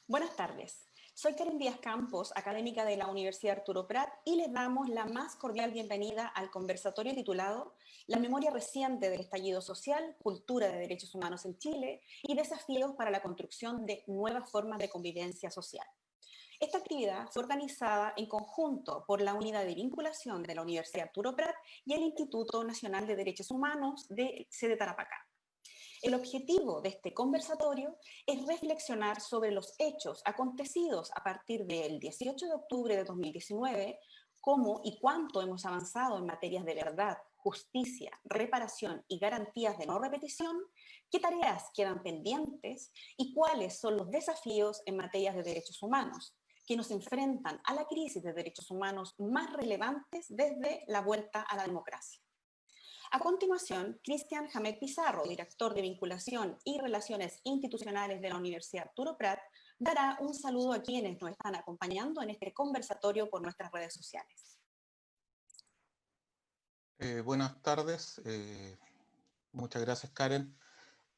Buenas tardes. Soy Karen Díaz Campos, académica de la Universidad Arturo Prat, y les damos la más cordial bienvenida al conversatorio titulado La memoria reciente del estallido social, cultura de derechos humanos en Chile y desafíos para la construcción de nuevas formas de convivencia social. Esta actividad fue organizada en conjunto por la Unidad de Vinculación de la Universidad Arturo Prat y el Instituto Nacional de Derechos Humanos de sede Tarapacá. El objetivo de este conversatorio es reflexionar sobre los hechos acontecidos a partir del 18 de octubre de 2019, cómo y cuánto hemos avanzado en materias de verdad, justicia, reparación y garantías de no repetición, qué tareas quedan pendientes y cuáles son los desafíos en materias de derechos humanos que nos enfrentan a la crisis de derechos humanos más relevantes desde la vuelta a la democracia. A continuación, Cristian Hamed Pizarro, director de Vinculación y Relaciones Institucionales de la Universidad Arturo Prat, dará un saludo a quienes nos están acompañando en este conversatorio por nuestras redes sociales. Buenas tardes. Muchas gracias, Karen.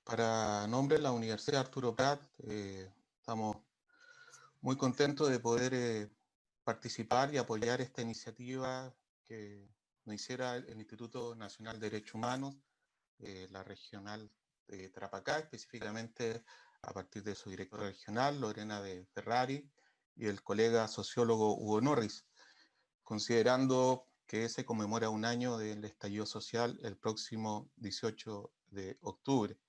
Para nombre de la Universidad Arturo Prat, estamos muy contentos de poder participar y apoyar esta iniciativa que nos hiciera el Instituto Nacional de Derechos Humanos, la regional de Tarapacá, específicamente a partir de su directora regional, Lorena de Ferrari, y el colega sociólogo Hugo Norris, considerando que se conmemora un año del estallido social el próximo 18 de octubre.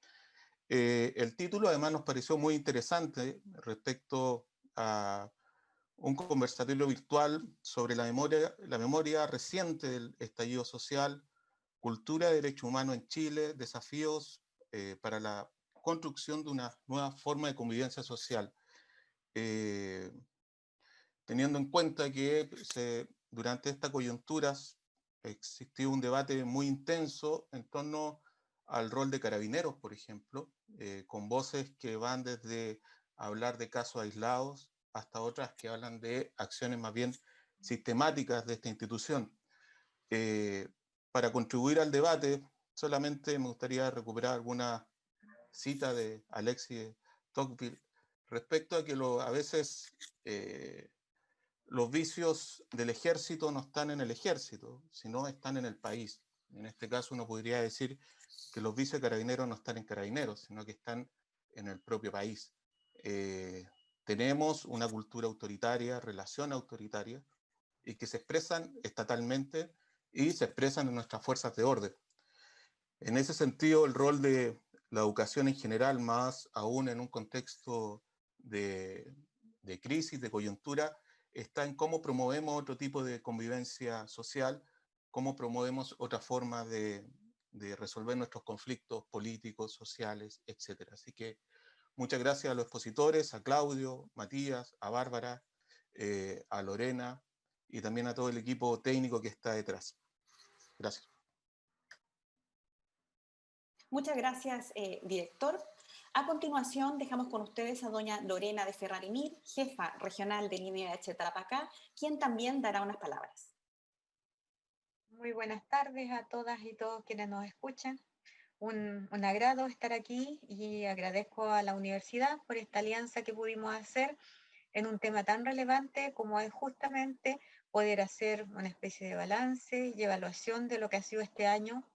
El título además nos pareció muy interesante respecto a un conversatorio virtual sobre la memoria reciente del estallido social, cultura de derechos humanos en Chile, desafíos para la construcción de una nueva forma de convivencia social. Teniendo en cuenta que durante esta coyuntura existió un debate muy intenso en torno al rol de carabineros, por ejemplo, con voces que van desde hablar de casos aislados hasta otras que hablan de acciones más bien sistemáticas de esta institución. Para contribuir al debate, solamente me gustaría recuperar alguna cita de Alexis Tocqueville respecto a que a veces los vicios del ejército no están en el ejército, sino están en el país. En este caso uno podría decir que los vicios de carabineros no están en carabineros, sino que están en el propio país. Tenemos una cultura autoritaria, relación autoritaria, y que se expresan estatalmente y se expresan en nuestras fuerzas de orden. En ese sentido, el rol de la educación en general, más aún en un contexto de crisis, de coyuntura, está en cómo promovemos otro tipo de convivencia social, cómo promovemos otra forma de resolver nuestros conflictos políticos, sociales, etc. Así que muchas gracias a los expositores, a Claudio, Matías, a Bárbara, a Lorena y también a todo el equipo técnico que está detrás. Gracias. Muchas gracias, director. A continuación, dejamos con ustedes a doña Lorena de Ferrari Mir, jefa regional del INDH Tarapacá, quien también dará unas palabras. Muy buenas tardes a todas y todos quienes nos escuchan. Un agrado estar aquí y agradezco a la universidad por esta alianza que pudimos hacer en un tema tan relevante como es justamente poder hacer una especie de balance y evaluación de lo que ha sido este año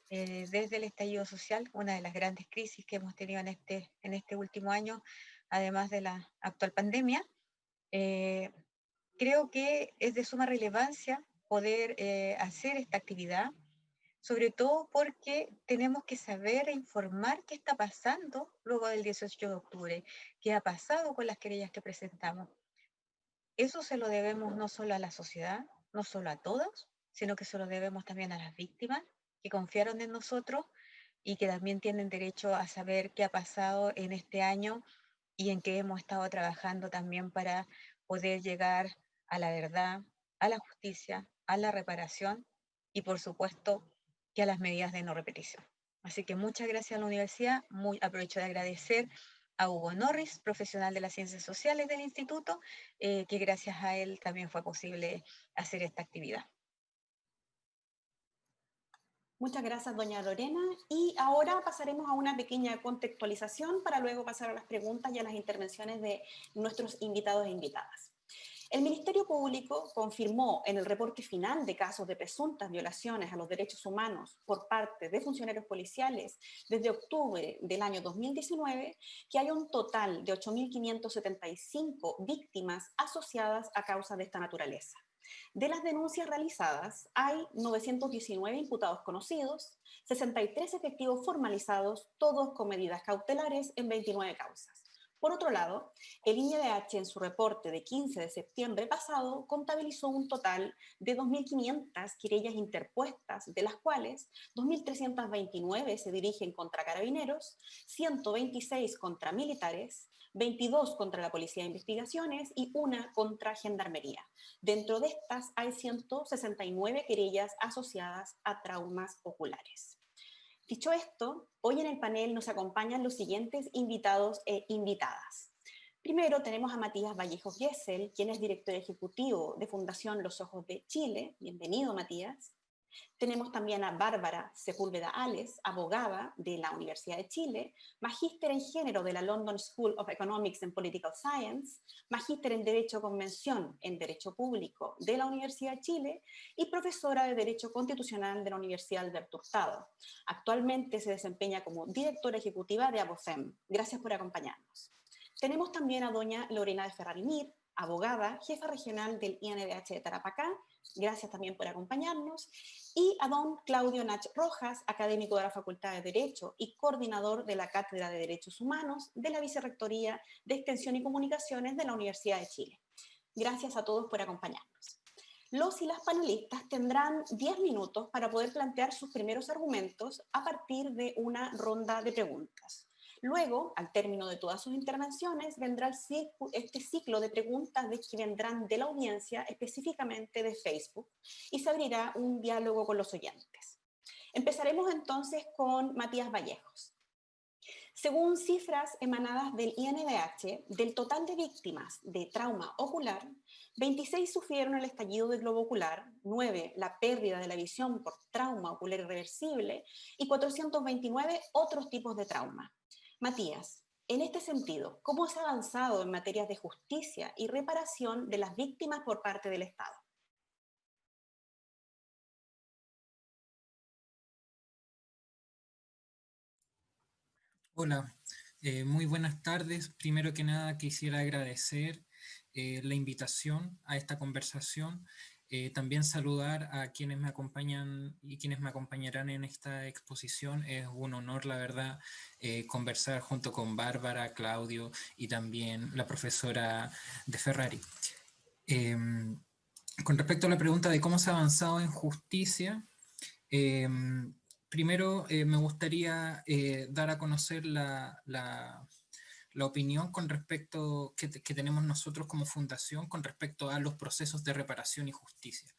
desde el estallido social, una de las grandes crisis que hemos tenido en este último año, además de la actual pandemia. Creo que es de suma relevancia poder hacer esta actividad, sobre todo porque tenemos que saber e informar qué está pasando luego del 18 de octubre, qué ha pasado con las querellas que presentamos. Eso se lo debemos no solo a la sociedad, no solo a todos, sino que se lo debemos también a las víctimas que confiaron en nosotros y que también tienen derecho a saber qué ha pasado en este año y en qué hemos estado trabajando también para poder llegar a la verdad, a la justicia, a la reparación y por supuesto que a las medidas de no repetición. Así que muchas gracias a la universidad, aprovecho de agradecer a Hugo Norris, profesional de las ciencias sociales del instituto, que gracias a él también fue posible hacer esta actividad. Muchas gracias, doña Lorena. Y ahora pasaremos a una pequeña contextualización para luego pasar a las preguntas y a las intervenciones de nuestros invitados e invitadas. El Ministerio Público confirmó en el reporte final de casos de presuntas violaciones a los derechos humanos por parte de funcionarios policiales desde octubre del año 2019 que hay un total de 8.575 víctimas asociadas a causas de esta naturaleza. De las denuncias realizadas, hay 919 imputados conocidos, 63 efectivos formalizados, todos con medidas cautelares en 29 causas. Por otro lado, el INDH en su reporte de 15 de septiembre pasado contabilizó un total de 2.500 querellas interpuestas, de las cuales 2.329 se dirigen contra carabineros, 126 contra militares, 22 contra la Policía de Investigaciones y una contra Gendarmería. Dentro de estas hay 169 querellas asociadas a traumas oculares. Dicho esto, hoy en el panel nos acompañan los siguientes invitados e invitadas. Primero tenemos a Matías Vallejos Gesell, quien es director ejecutivo de Fundación Los Ojos de Chile. Bienvenido, Matías. Tenemos también a Bárbara Sepúlveda Ales, abogada de la Universidad de Chile, magíster en género de la London School of Economics and Political Science, magíster en Derecho Convención en Derecho Público de la Universidad de Chile y profesora de Derecho Constitucional de la Universidad Alberto Hurtado. Actualmente se desempeña como directora ejecutiva de ABOFEM. Gracias por acompañarnos. Tenemos también a doña Lorena de Ferrari Mir, abogada, jefa regional del INDH de Tarapacá. Gracias también por acompañarnos. Y a don Claudio Nach Rojas, académico de la Facultad de Derecho y coordinador de la Cátedra de Derechos Humanos de la Vicerrectoría de Extensión y Comunicaciones de la Universidad de Chile. Gracias a todos por acompañarnos. Los y las panelistas tendrán 10 minutos para poder plantear sus primeros argumentos a partir de una ronda de preguntas. Luego, al término de todas sus intervenciones, vendrá este ciclo de preguntas que vendrán de la audiencia, específicamente de Facebook, y se abrirá un diálogo con los oyentes. Empezaremos entonces con Matías Vallejos. Según cifras emanadas del INDH, del total de víctimas de trauma ocular, 26 sufrieron el estallido del globo ocular, 9 la pérdida de la visión por trauma ocular irreversible y 429 otros tipos de trauma. Matías, en este sentido, ¿cómo se ha avanzado en materias de justicia y reparación de las víctimas por parte del Estado? Hola, muy buenas tardes. Primero que nada quisiera agradecer la invitación a esta conversación. También saludar a quienes me acompañan y quienes me acompañarán en esta exposición. Es un honor, la verdad, conversar junto con Bárbara, Claudio y también la profesora de Ferrari. Con respecto a la pregunta de cómo se ha avanzado en justicia, primero me gustaría dar a conocer la opinión con respecto que tenemos nosotros como fundación con respecto a los procesos de reparación y justicia.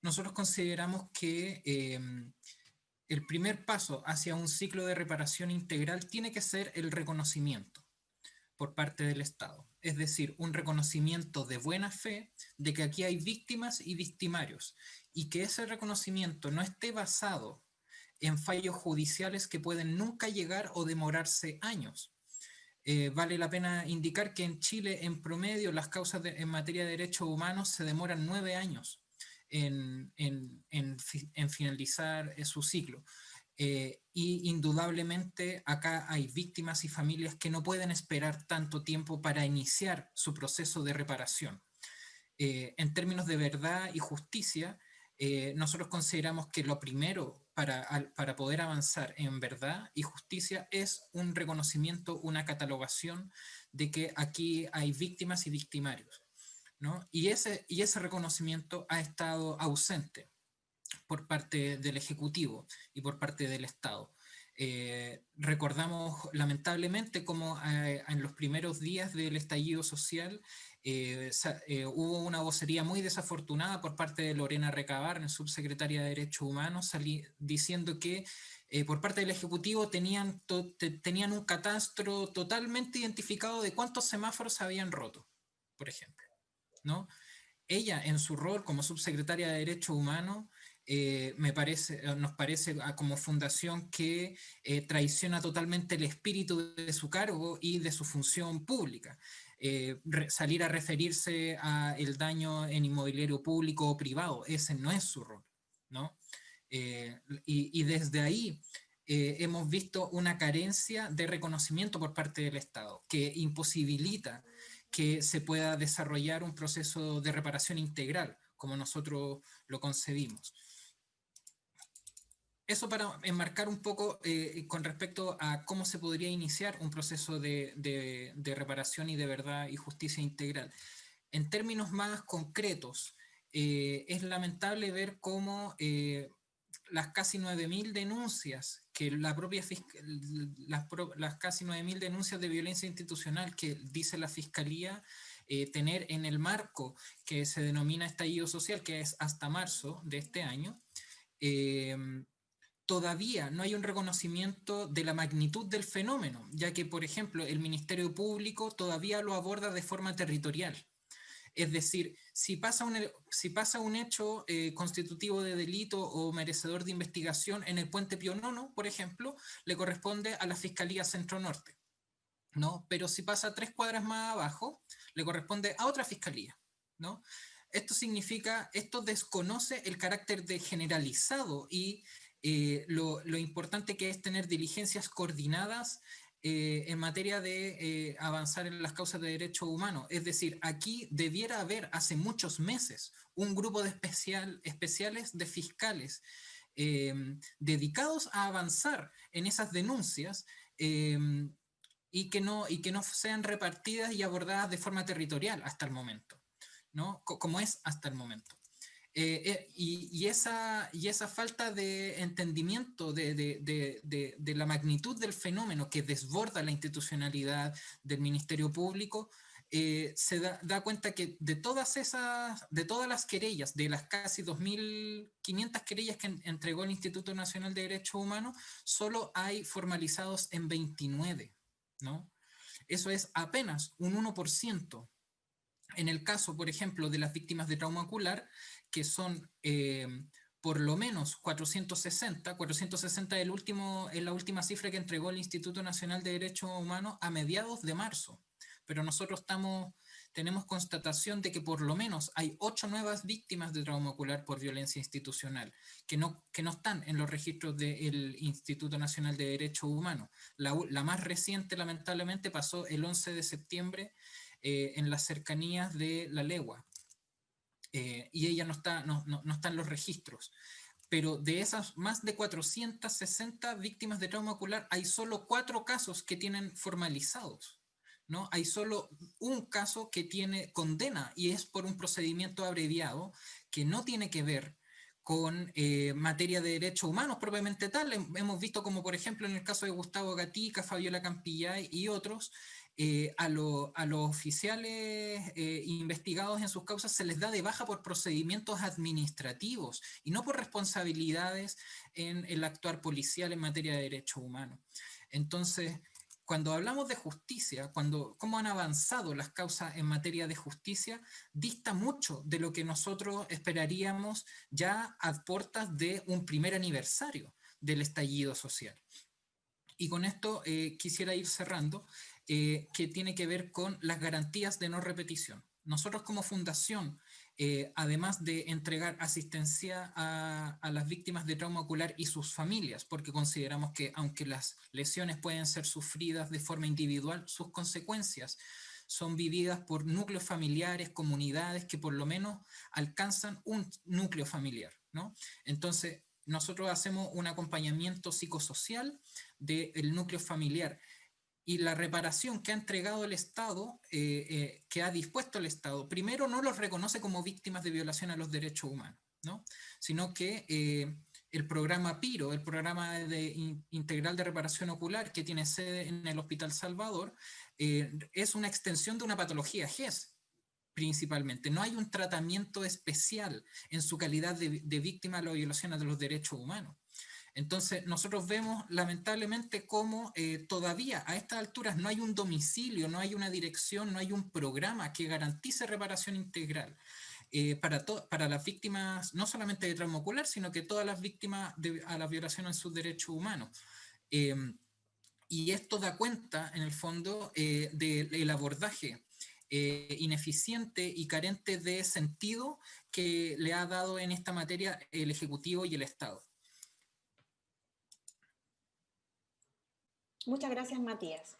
Nosotros consideramos que el primer paso hacia un ciclo de reparación integral tiene que ser el reconocimiento por parte del Estado. Es decir, un reconocimiento de buena fe de que aquí hay víctimas y victimarios y que ese reconocimiento no esté basado en fallos judiciales que pueden nunca llegar o demorarse años. Vale la pena indicar que en Chile, en promedio, las causas en materia de derechos humanos se demoran 9 años en finalizar su ciclo. Y indudablemente acá hay víctimas y familias que no pueden esperar tanto tiempo para iniciar su proceso de reparación. En términos de verdad y justicia, nosotros consideramos que lo primero para poder avanzar en verdad y justicia es un reconocimiento, una catalogación de que aquí hay víctimas y victimarios, ¿no? Y ese reconocimiento ha estado ausente por parte del Ejecutivo y por parte del Estado. Recordamos lamentablemente cómo en los primeros días del estallido social hubo una vocería muy desafortunada por parte de Lorena Recabarren, subsecretaria de Derechos Humanos, diciendo que por parte del Ejecutivo tenían un catastro totalmente identificado de cuántos semáforos se habían roto, por ejemplo, ¿no? Ella, en su rol como subsecretaria de Derechos Humanos, nos parece como fundación que traiciona totalmente el espíritu de su cargo y de su función pública. Salir a referirse a el daño en inmobiliario público o privado, ese no es su rol, ¿no? Y desde ahí hemos visto una carencia de reconocimiento por parte del Estado que imposibilita que se pueda desarrollar un proceso de reparación integral como nosotros lo concebimos. Eso para enmarcar un poco con respecto a cómo se podría iniciar un proceso de reparación y de verdad y justicia integral. En términos más concretos, es lamentable ver cómo las casi 9.000 denuncias que las casi 9.000 denuncias de violencia institucional que dice la Fiscalía tener en el marco que se denomina estallido social, que es hasta marzo de este año, todavía no hay un reconocimiento de la magnitud del fenómeno, ya que, por ejemplo, el Ministerio Público todavía lo aborda de forma territorial. Es decir, si pasa un hecho constitutivo de delito o merecedor de investigación en el Puente Pío IX, por ejemplo, le corresponde a la Fiscalía Centro Norte, ¿no? Pero si pasa 3 cuadras más abajo, le corresponde a otra fiscalía, ¿no? Esto desconoce el carácter de generalizado y lo importante que es tener diligencias coordinadas en materia de avanzar en las causas de derechos humanos. Es decir, aquí debiera haber hace muchos meses un grupo de especiales de fiscales dedicados a avanzar en esas denuncias y que no sean repartidas y abordadas de forma territorial hasta el momento, ¿no? Como es hasta el momento. Y esa falta de entendimiento de la magnitud del fenómeno que desborda la institucionalidad del Ministerio Público, se da cuenta que de todas las querellas, de las casi 2.500 querellas que entregó el Instituto Nacional de Derechos Humanos, solo hay formalizados en 29, ¿no? Eso es apenas un 1%. En el caso, por ejemplo, de las víctimas de trauma ocular, que son por lo menos 460 es la última cifra que entregó el Instituto Nacional de Derechos Humanos a mediados de marzo. Pero nosotros tenemos constatación de que por lo menos hay 8 nuevas víctimas de trauma ocular por violencia institucional, que no están en los registros del Instituto Nacional de Derechos Humanos. La más reciente, lamentablemente, pasó el 11 de septiembre en las cercanías de La Legua. Y ella no está en los registros. Pero de esas más de 460 víctimas de trauma ocular, hay solo 4 casos que tienen formalizados, ¿no? Hay solo un caso que tiene condena y es por un procedimiento abreviado que no tiene que ver con materia de derechos humanos propiamente tal. Hemos visto como, por ejemplo, en el caso de Gustavo Gatica, Fabiola Campillay y otros, a los oficiales investigados en sus causas se les da de baja por procedimientos administrativos y no por responsabilidades en el actuar policial en materia de derechos humanos. Entonces, cuando hablamos de justicia, cómo han avanzado las causas en materia de justicia, dista mucho de lo que nosotros esperaríamos ya a puertas de un primer aniversario del estallido social. Y con esto quisiera ir cerrando, que tiene que ver con las garantías de no repetición. Nosotros como fundación, además de entregar asistencia a las víctimas de trauma ocular y sus familias, porque consideramos que aunque las lesiones pueden ser sufridas de forma individual, sus consecuencias son vividas por núcleos familiares, comunidades que por lo menos alcanzan un núcleo familiar, ¿no? Entonces, nosotros hacemos un acompañamiento psicosocial del núcleo familiar. Y la reparación que ha entregado el Estado, que ha dispuesto el Estado, primero no los reconoce como víctimas de violación a los derechos humanos, ¿no? Sino que el programa PIRO, el programa integral de reparación ocular que tiene sede en el Hospital Salvador, es una extensión de una patología GES, principalmente. No hay un tratamiento especial en su calidad de víctima de la violación de los derechos humanos. Entonces, nosotros vemos lamentablemente cómo todavía a estas alturas no hay un domicilio, no hay una dirección, no hay un programa que garantice reparación integral. para las víctimas, no solamente de trauma ocular, sino que todas las víctimas a la violación en sus derechos humanos. Y esto da cuenta, en el fondo, del abordaje ineficiente y carente de sentido que le ha dado en esta materia el Ejecutivo y el Estado. Muchas gracias, Matías.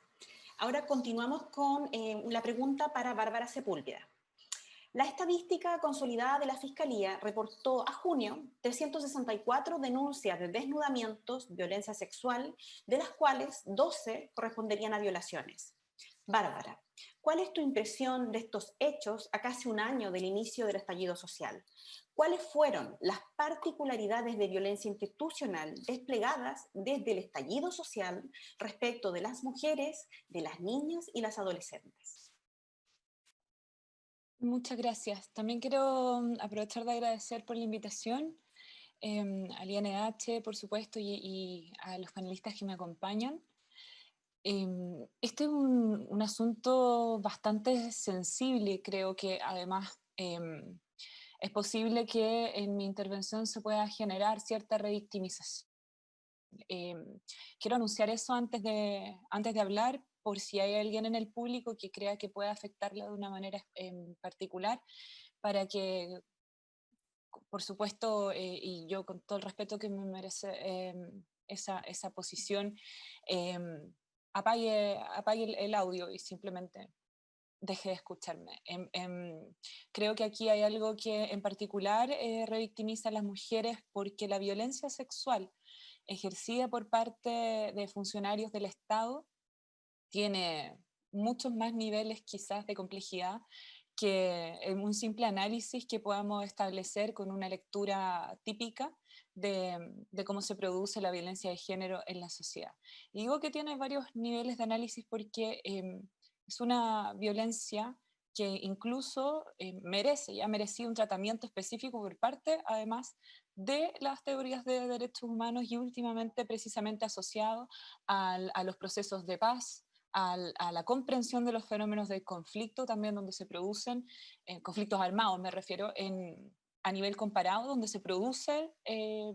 Ahora continuamos con la pregunta para Bárbara Sepúlveda. La estadística consolidada de la Fiscalía reportó a junio 364 denuncias de desnudamientos, violencia sexual, de las cuales 12 corresponderían a violaciones. Bárbara, ¿cuál es tu impresión de estos hechos a casi un año del inicio del estallido social? ¿Cuáles fueron las particularidades de violencia institucional desplegadas desde el estallido social respecto de las mujeres, de las niñas y las adolescentes? Muchas gracias. También quiero aprovechar de agradecer por la invitación al INH, por supuesto, y a los panelistas que me acompañan. Este es un asunto bastante sensible, creo que además es posible que en mi intervención se pueda generar cierta revictimización. Quiero anunciar eso antes de hablar, por si hay alguien en el público que crea que pueda afectarla de una manera particular, para que, por supuesto, y yo con todo el respeto que me merece esa posición, apague el audio y simplemente deje de escucharme. Creo que aquí hay algo que en particular revictimiza a las mujeres, porque la violencia sexual ejercida por parte de funcionarios del Estado tiene muchos más niveles quizás de complejidad que un simple análisis que podamos establecer con una lectura típica de cómo se produce la violencia de género en la sociedad. Y digo que tiene varios niveles de análisis porque es una violencia que incluso ha merecido un tratamiento específico por parte, además, de las teorías de derechos humanos y últimamente precisamente asociado a los procesos de paz, a la comprensión de los fenómenos de conflicto también donde se producen, conflictos armados me refiero, a nivel comparado, donde se produce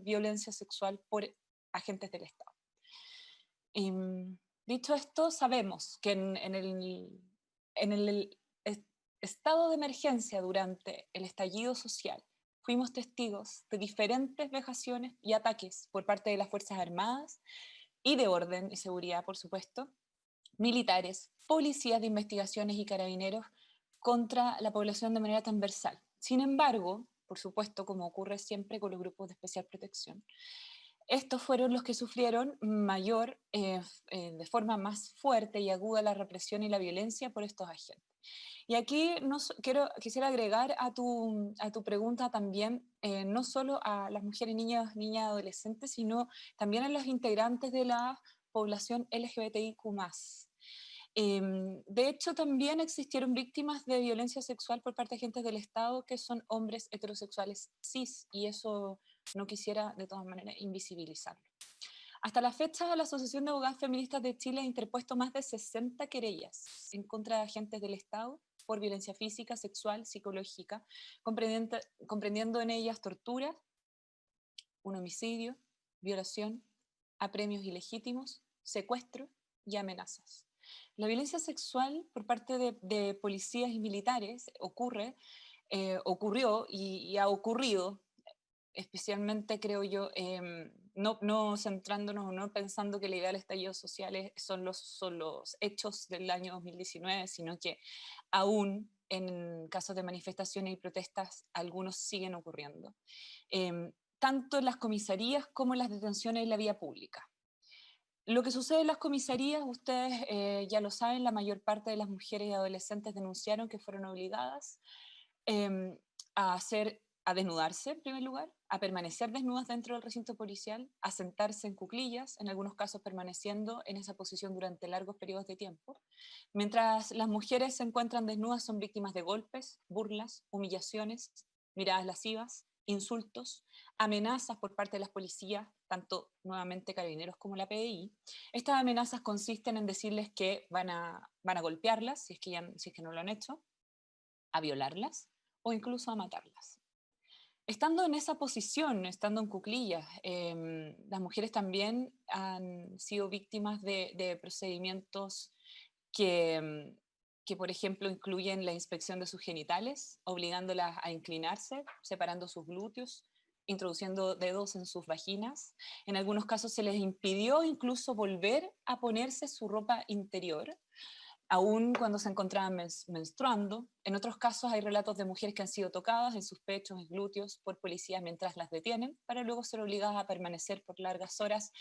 violencia sexual por agentes del Estado. Dicho esto, sabemos que en el estado de emergencia durante el estallido social fuimos testigos de diferentes vejaciones y ataques por parte de las Fuerzas Armadas y de orden y seguridad, por supuesto, militares, policías de investigaciones y carabineros contra la población de manera transversal. Sin embargo, por supuesto, como ocurre siempre con los grupos de especial protección, estos fueron los que sufrieron de forma más fuerte y aguda la represión y la violencia por estos agentes. Y aquí quisiera agregar a tu pregunta también, no solo a las mujeres, niñas y adolescentes, sino también a los integrantes de la población LGBTIQ+. De hecho, también existieron víctimas de violencia sexual por parte de agentes del Estado que son hombres heterosexuales cis, y eso no quisiera de todas maneras invisibilizarlo. Hasta la fecha, la Asociación de Abogadas Feministas de Chile ha interpuesto más de 60 querellas en contra de agentes del Estado por violencia física, sexual, psicológica, comprendiendo en ellas tortura, un homicidio, violación, apremios ilegítimos, secuestro y amenazas. La violencia sexual por parte de policías y militares ocurrió y ha ocurrido, especialmente creo yo, no centrándonos o no pensando que la idea del estallido social son los hechos del año 2019, sino que aún en casos de manifestaciones y protestas algunos siguen ocurriendo, tanto en las comisarías como en las detenciones en la vía pública. Lo que sucede en las comisarías, ustedes ya lo saben, la mayor parte de las mujeres y adolescentes denunciaron que fueron obligadas a desnudarse en primer lugar, a permanecer desnudas dentro del recinto policial, a sentarse en cuclillas, en algunos casos permaneciendo en esa posición durante largos periodos de tiempo. Mientras las mujeres se encuentran desnudas, son víctimas de golpes, burlas, humillaciones, miradas lascivas, insultos, amenazas por parte de las policías, tanto nuevamente carabineros como la PDI. Estas amenazas consisten en decirles que van a golpearlas, si es que no lo han hecho, a violarlas, o incluso a matarlas. Estando en esa posición, estando en cuclillas, las mujeres también han sido víctimas de procedimientos que, por ejemplo, incluyen la inspección de sus genitales, obligándolas a inclinarse, separando sus glúteos, introduciendo dedos en sus vaginas. En algunos casos se les impidió incluso volver a ponerse su ropa interior, aún cuando se encontraban menstruando. En otros casos hay relatos de mujeres que han sido tocadas en sus pechos y glúteos por policías mientras las detienen, para luego ser obligadas a permanecer por largas horas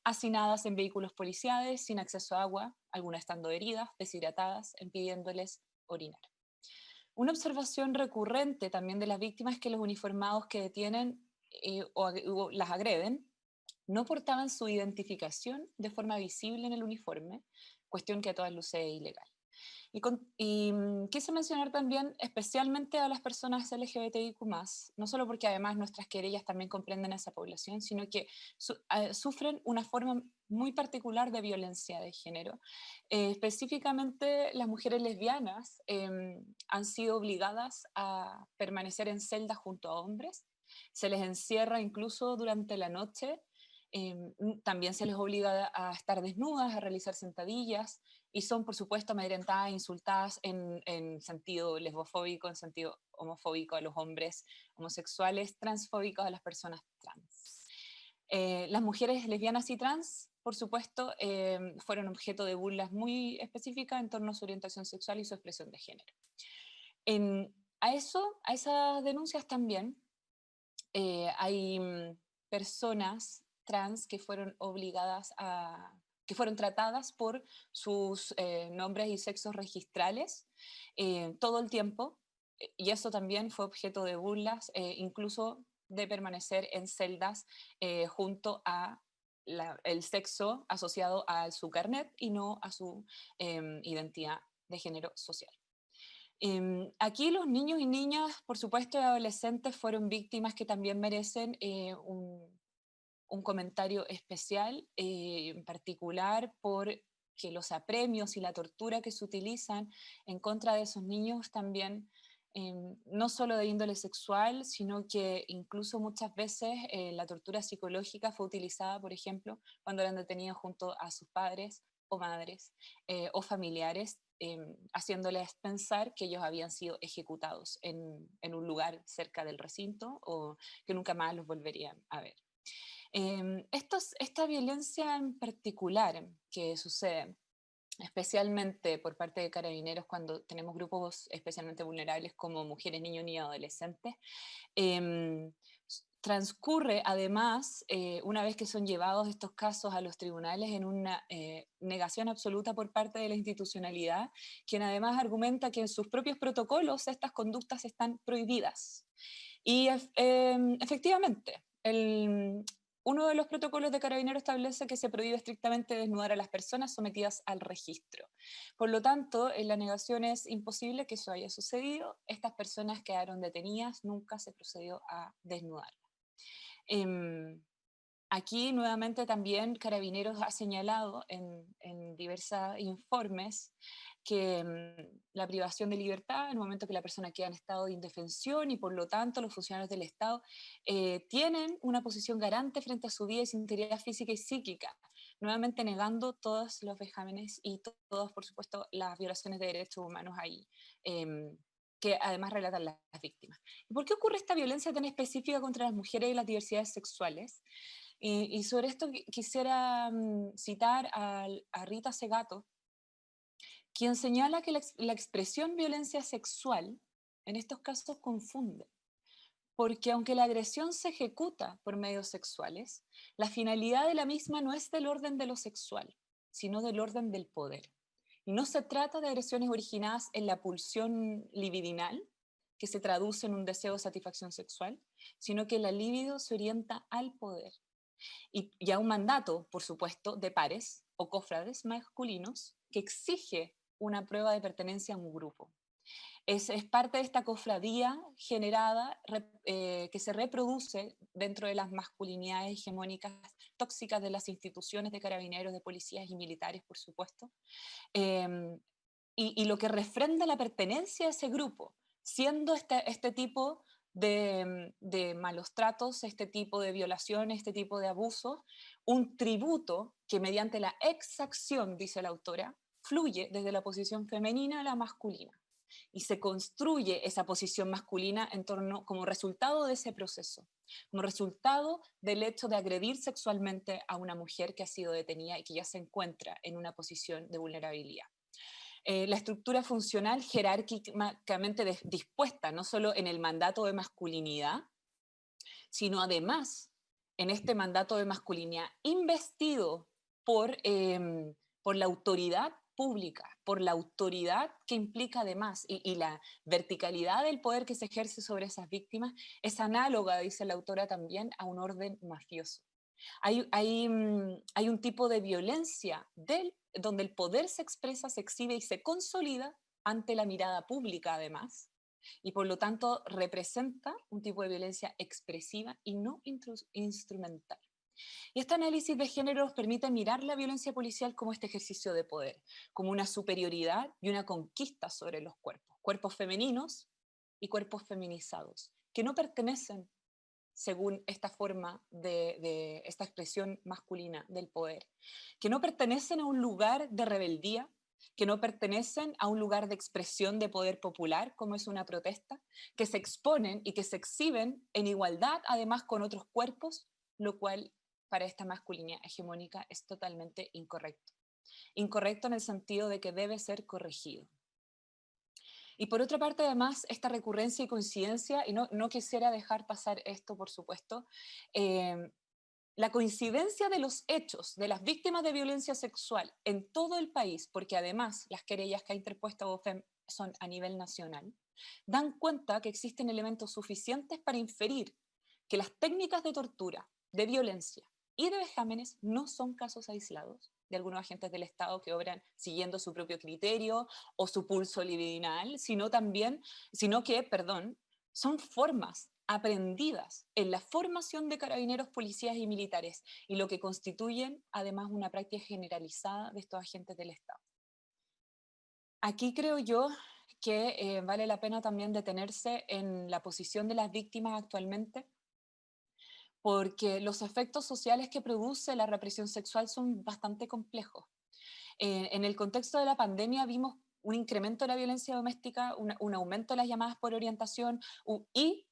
hacinadas en vehículos policiales, sin acceso a agua, algunas estando heridas, deshidratadas, impidiéndoles orinar. Una observación recurrente también de las víctimas es que los uniformados que detienen o las agreden no portaban su identificación de forma visible en el uniforme, cuestión que a todas luces es ilegal. Quise mencionar también especialmente a las personas LGBTIQ+, no solo porque además nuestras querellas también comprenden a esa población, sino que sufren una forma muy particular de violencia de género. Específicamente las mujeres lesbianas han sido obligadas a permanecer en celdas junto a hombres, se les encierra incluso durante la noche, también se les obliga a estar desnudas, a realizar sentadillas, y son, por supuesto, amedrentadas e insultadas en sentido lesbofóbico, en sentido homofóbico a los hombres homosexuales, transfóbicos a las personas trans. Las mujeres lesbianas y trans, por supuesto, fueron objeto de burlas muy específicas en torno a su orientación sexual y su expresión de género. A esas denuncias también hay personas trans que fueron que fueron tratadas por sus nombres y sexos registrales todo el tiempo, y eso también fue objeto de burlas, incluso de permanecer en celdas junto a el sexo asociado a su carnet y no a su identidad de género social. Aquí los niños y niñas, por supuesto, y adolescentes fueron víctimas que también merecen un comentario especial, en particular porque los apremios y la tortura que se utilizan en contra de esos niños también, no solo de índole sexual, sino que incluso muchas veces la tortura psicológica fue utilizada, por ejemplo, cuando eran detenidos junto a sus padres o madres o familiares, haciéndoles pensar que ellos habían sido ejecutados en un lugar cerca del recinto o que nunca más los volverían a ver. Esta violencia en particular que sucede, especialmente por parte de carabineros cuando tenemos grupos especialmente vulnerables como mujeres, niños y adolescentes, transcurre además, una vez que son llevados estos casos a los tribunales, en una negación absoluta por parte de la institucionalidad, quien además argumenta que en sus propios protocolos estas conductas están prohibidas. Y efectivamente, uno de los protocolos de Carabineros establece que se prohíbe estrictamente desnudar a las personas sometidas al registro. Por lo tanto, en la negación es imposible que eso haya sucedido. Estas personas quedaron detenidas, nunca se procedió a desnudarlas. Aquí nuevamente también Carabineros ha señalado en diversos informes que la privación de libertad, en el momento que la persona queda en estado de indefensión y por lo tanto los funcionarios del Estado tienen una posición garante frente a su vida y su integridad física y psíquica, nuevamente negando todos los vejámenes y todas, por supuesto, las violaciones de derechos humanos ahí, que además relatan las víctimas. ¿Y por qué ocurre esta violencia tan específica contra las mujeres y las diversidades sexuales? Y sobre esto quisiera citar a Rita Segato, quien señala que la expresión violencia sexual en estos casos confunde, porque aunque la agresión se ejecuta por medios sexuales, la finalidad de la misma no es del orden de lo sexual, sino del orden del poder. Y no se trata de agresiones originadas en la pulsión libidinal, que se traduce en un deseo de satisfacción sexual, sino que la libido se orienta al poder. Y a un mandato, por supuesto, de pares o cofrades masculinos que exige una prueba de pertenencia a un grupo. Es parte de esta cofradía generada que se reproduce dentro de las masculinidades hegemónicas tóxicas de las instituciones de carabineros, de policías y militares, por supuesto, y lo que refrenda la pertenencia a ese grupo, siendo este tipo de malos tratos, este tipo de violaciones, este tipo de abusos, un tributo que mediante la exacción, dice la autora, fluye desde la posición femenina a la masculina. Y se construye esa posición masculina en torno, como resultado de ese proceso, como resultado del hecho de agredir sexualmente a una mujer que ha sido detenida y que ya se encuentra en una posición de vulnerabilidad. La estructura funcional jerárquicamente dispuesta, no solo en el mandato de masculinidad, sino además en este mandato de masculinidad investido por la autoridad pública, por la autoridad que implica además, y la verticalidad del poder que se ejerce sobre esas víctimas es análoga, dice la autora también, a un orden mafioso. Hay un tipo de violencia donde el poder se expresa, se exhibe y se consolida ante la mirada pública además, y por lo tanto representa un tipo de violencia expresiva y no instrumental. Y este análisis de género nos permite mirar la violencia policial como este ejercicio de poder, como una superioridad y una conquista sobre los cuerpos, cuerpos femeninos y cuerpos feminizados, que no pertenecen, según esta forma de esta expresión masculina del poder, que no pertenecen a un lugar de rebeldía, que no pertenecen a un lugar de expresión de poder popular, como es una protesta, que se exponen y que se exhiben en igualdad, además con otros cuerpos, lo cual para esta masculinidad hegemónica es totalmente incorrecto. Incorrecto en el sentido de que debe ser corregido. Y por otra parte, además, esta recurrencia y coincidencia, y no quisiera dejar pasar esto, por supuesto, la coincidencia de los hechos de las víctimas de violencia sexual en todo el país, porque además las querellas que ha interpuesto OFEM son a nivel nacional, dan cuenta que existen elementos suficientes para inferir que las técnicas de tortura, de violencia y de vejámenes no son casos aislados de algunos agentes del Estado que obran siguiendo su propio criterio o su pulso libidinal, sino que, son formas aprendidas en la formación de carabineros, policías y militares, y lo que constituyen además una práctica generalizada de estos agentes del Estado. Aquí creo yo que vale la pena también detenerse en la posición de las víctimas actualmente, porque los efectos sociales que produce la represión sexual son bastante complejos. En el contexto de la pandemia vimos un incremento de la violencia doméstica, un aumento de las llamadas por orientación y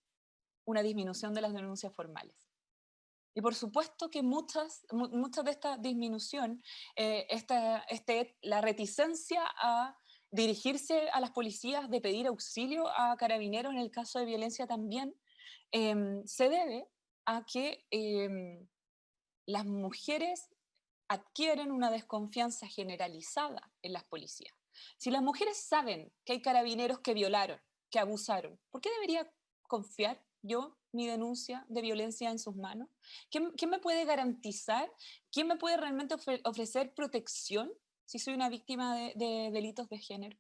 una disminución de las denuncias formales. Y por supuesto que muchas de esta disminución, la reticencia a dirigirse a las policías, de pedir auxilio a carabineros en el caso de violencia también, se debe a que las mujeres adquieren una desconfianza generalizada en las policías. Si las mujeres saben que hay carabineros que violaron, que abusaron, ¿por qué debería confiar yo mi denuncia de violencia en sus manos? ¿Quién me puede garantizar? ¿Quién me puede realmente ofrecer protección si soy una víctima de delitos de género?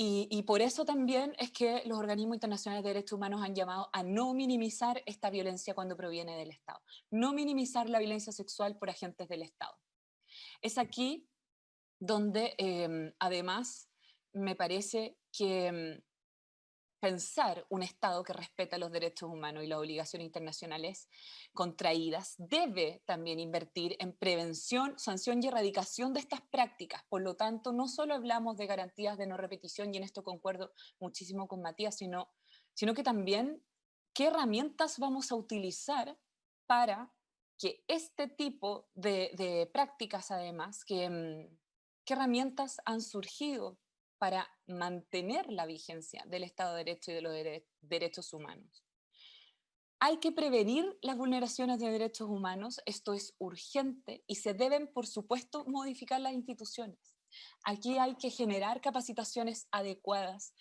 Y por eso también es que los organismos internacionales de derechos humanos han llamado a no minimizar esta violencia cuando proviene del Estado, no minimizar la violencia sexual por agentes del Estado. Es aquí donde además me parece que pensar un Estado que respeta los derechos humanos y las obligaciones internacionales contraídas debe también invertir en prevención, sanción y erradicación de estas prácticas. Por lo tanto, no solo hablamos de garantías de no repetición, y en esto concuerdo muchísimo con Matías, sino que también qué herramientas vamos a utilizar para que este tipo de prácticas, además, qué herramientas han surgido para mantener la vigencia del Estado de Derecho y de los derechos humanos. Hay que prevenir las vulneraciones de derechos humanos, esto es urgente, y se deben, por supuesto, modificar las instituciones. Aquí hay que generar capacitaciones adecuadas.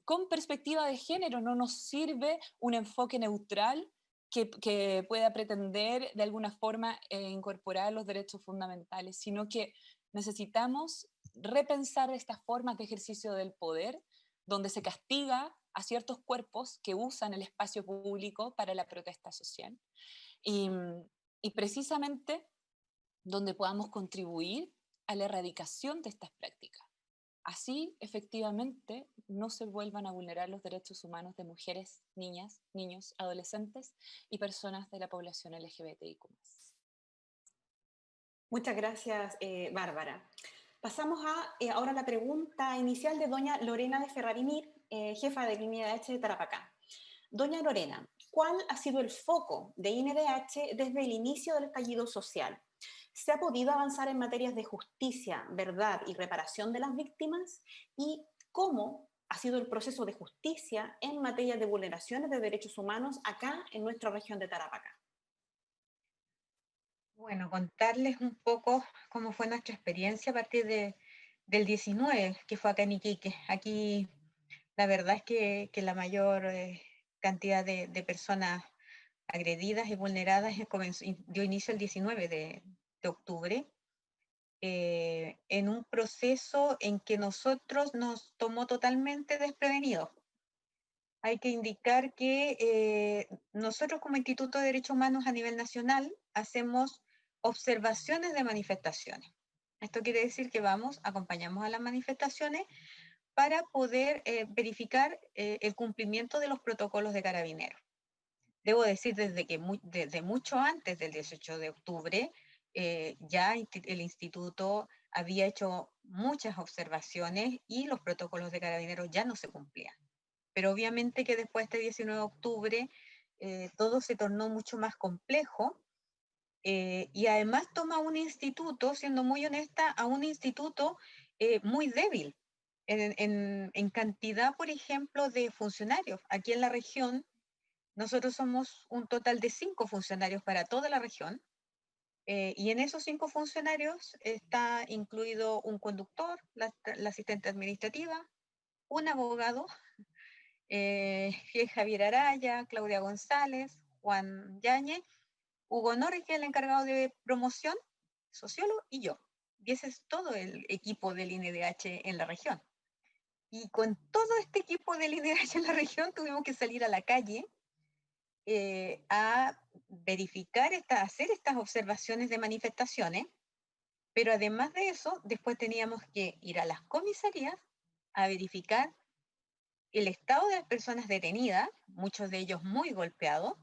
Con perspectiva de género, no nos sirve un enfoque neutral que pueda pretender de alguna forma incorporar los derechos fundamentales, sino que necesitamos repensar estas formas de ejercicio del poder, donde se castiga a ciertos cuerpos que usan el espacio público para la protesta social. Y precisamente donde podamos contribuir a la erradicación de estas prácticas. Así, efectivamente, no se vuelvan a vulnerar los derechos humanos de mujeres, niñas, niños, adolescentes y personas de la población LGBTIQ+. Muchas gracias, Bárbara. Pasamos ahora a la pregunta inicial de doña Lorena de Ferrarimir, jefa de INDH de Tarapacá. Doña Lorena, ¿cuál ha sido el foco de INDH desde el inicio del estallido social? ¿Se ha podido avanzar en materias de justicia, verdad y reparación de las víctimas? ¿Y cómo ha sido el proceso de justicia en materia de vulneraciones de derechos humanos acá en nuestra región de Tarapacá? Bueno, contarles un poco cómo fue nuestra experiencia a partir del 19, que fue acá en Iquique. Aquí la verdad es que la mayor cantidad de personas agredidas y vulneradas dio inicio el 19 de octubre, en un proceso en que nosotros nos tomó totalmente desprevenidos. Hay que indicar que nosotros como Instituto de Derechos Humanos a nivel nacional hacemos observaciones de manifestaciones. Esto quiere decir que acompañamos a las manifestaciones para poder verificar el cumplimiento de los protocolos de carabineros. Debo decir desde mucho antes del 18 de octubre, ya el instituto había hecho muchas observaciones y los protocolos de carabineros ya no se cumplían. Pero obviamente que después de este 19 de octubre todo se tornó mucho más complejo, y además toma un instituto, siendo muy honesta, a un instituto muy débil en cantidad, por ejemplo, de funcionarios. Aquí en la región, nosotros somos un total de 5 funcionarios para toda la región, y en esos 5 funcionarios está incluido un conductor, la asistente administrativa, un abogado, Javier Araya, Claudia González, Juan Yañez, Hugo Norris, que es el encargado de promoción, sociólogo, y yo. Y ese es todo el equipo del INDH en la región. Y con todo este equipo del INDH en la región tuvimos que salir a la calle a verificar, hacer estas observaciones de manifestaciones, pero además de eso, después teníamos que ir a las comisarías a verificar el estado de las personas detenidas, muchos de ellos muy golpeados,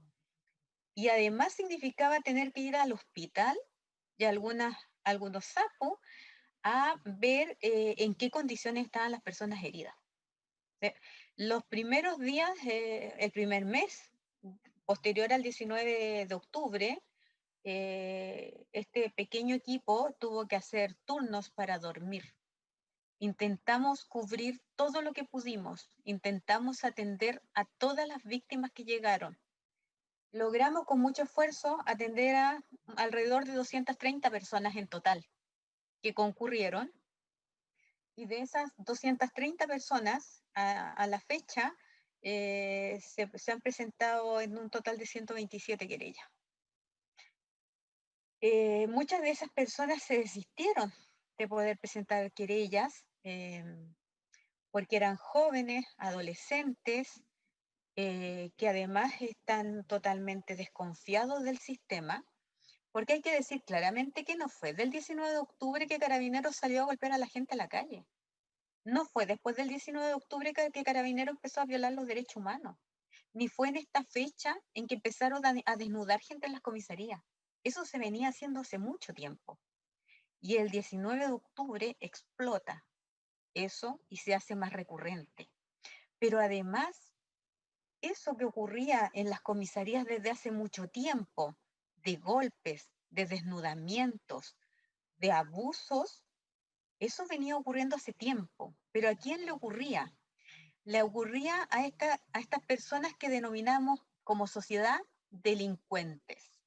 y además significaba tener que ir al hospital y algunos sapos a ver en qué condiciones estaban las personas heridas. Los primeros días, el primer mes, posterior al 19 de octubre, este pequeño equipo tuvo que hacer turnos para dormir. Intentamos cubrir todo lo que pudimos, intentamos atender a todas las víctimas que llegaron. Logramos con mucho esfuerzo atender a alrededor de 230 personas en total que concurrieron, y de esas 230 personas a la fecha se han presentado en un total de 127 querellas. Muchas de esas personas se desistieron de poder presentar querellas porque eran jóvenes, adolescentes, que además están totalmente desconfiados del sistema, porque hay que decir claramente que no fue del 19 de octubre que Carabineros salió a golpear a la gente a la calle. No fue después del 19 de octubre que Carabineros empezó a violar los derechos humanos, ni fue en esta fecha en que empezaron a desnudar gente en las comisarías. Eso se venía haciendo hace mucho tiempo. Y el 19 de octubre explota eso y se hace más recurrente. Pero además, eso que ocurría en las comisarías desde hace mucho tiempo, de golpes, de desnudamientos, de abusos, eso venía ocurriendo hace tiempo. Pero ¿a quién le ocurría? Le ocurría a estas personas que denominamos como sociedad delincuentes.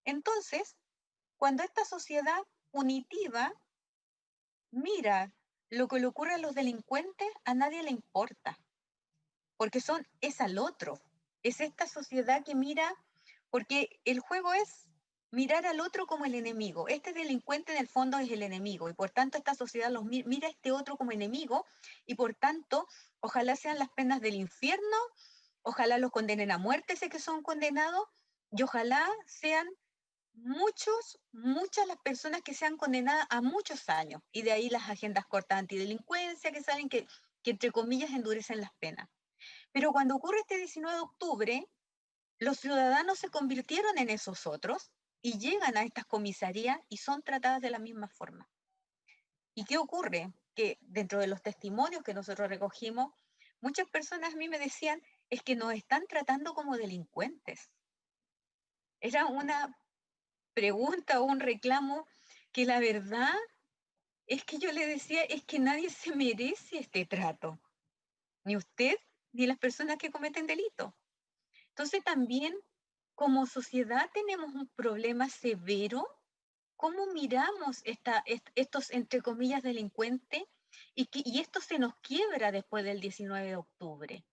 Entonces, cuando esta sociedad punitiva mira lo que le ocurre a los delincuentes, a nadie le importa, porque es al otro. Es esta sociedad que mira, porque el juego es mirar al otro como el enemigo. Este delincuente en el fondo es el enemigo, y por tanto esta sociedad mira a este otro como enemigo, y por tanto ojalá sean las penas del infierno, ojalá los condenen a muerte si es que son condenados, y ojalá sean muchas las personas que sean condenadas a muchos años, y de ahí las agendas cortas antidelincuencia que salen, que que entre comillas endurecen las penas. Pero cuando ocurre este 19 de octubre, los ciudadanos se convirtieron en esos otros y llegan a estas comisarías y son tratadas de la misma forma. ¿Y qué ocurre? Que dentro de los testimonios que nosotros recogimos, muchas personas a mí me decían, es que nos están tratando como delincuentes. Era una pregunta o un reclamo que la verdad es que yo le decía, es que nadie se merece este trato, ni usted ni las personas que cometen delito. Entonces también como sociedad tenemos un problema severo. ¿Cómo miramos estos, entre comillas, delincuentes? Y esto se nos quiebra después del 19 de octubre,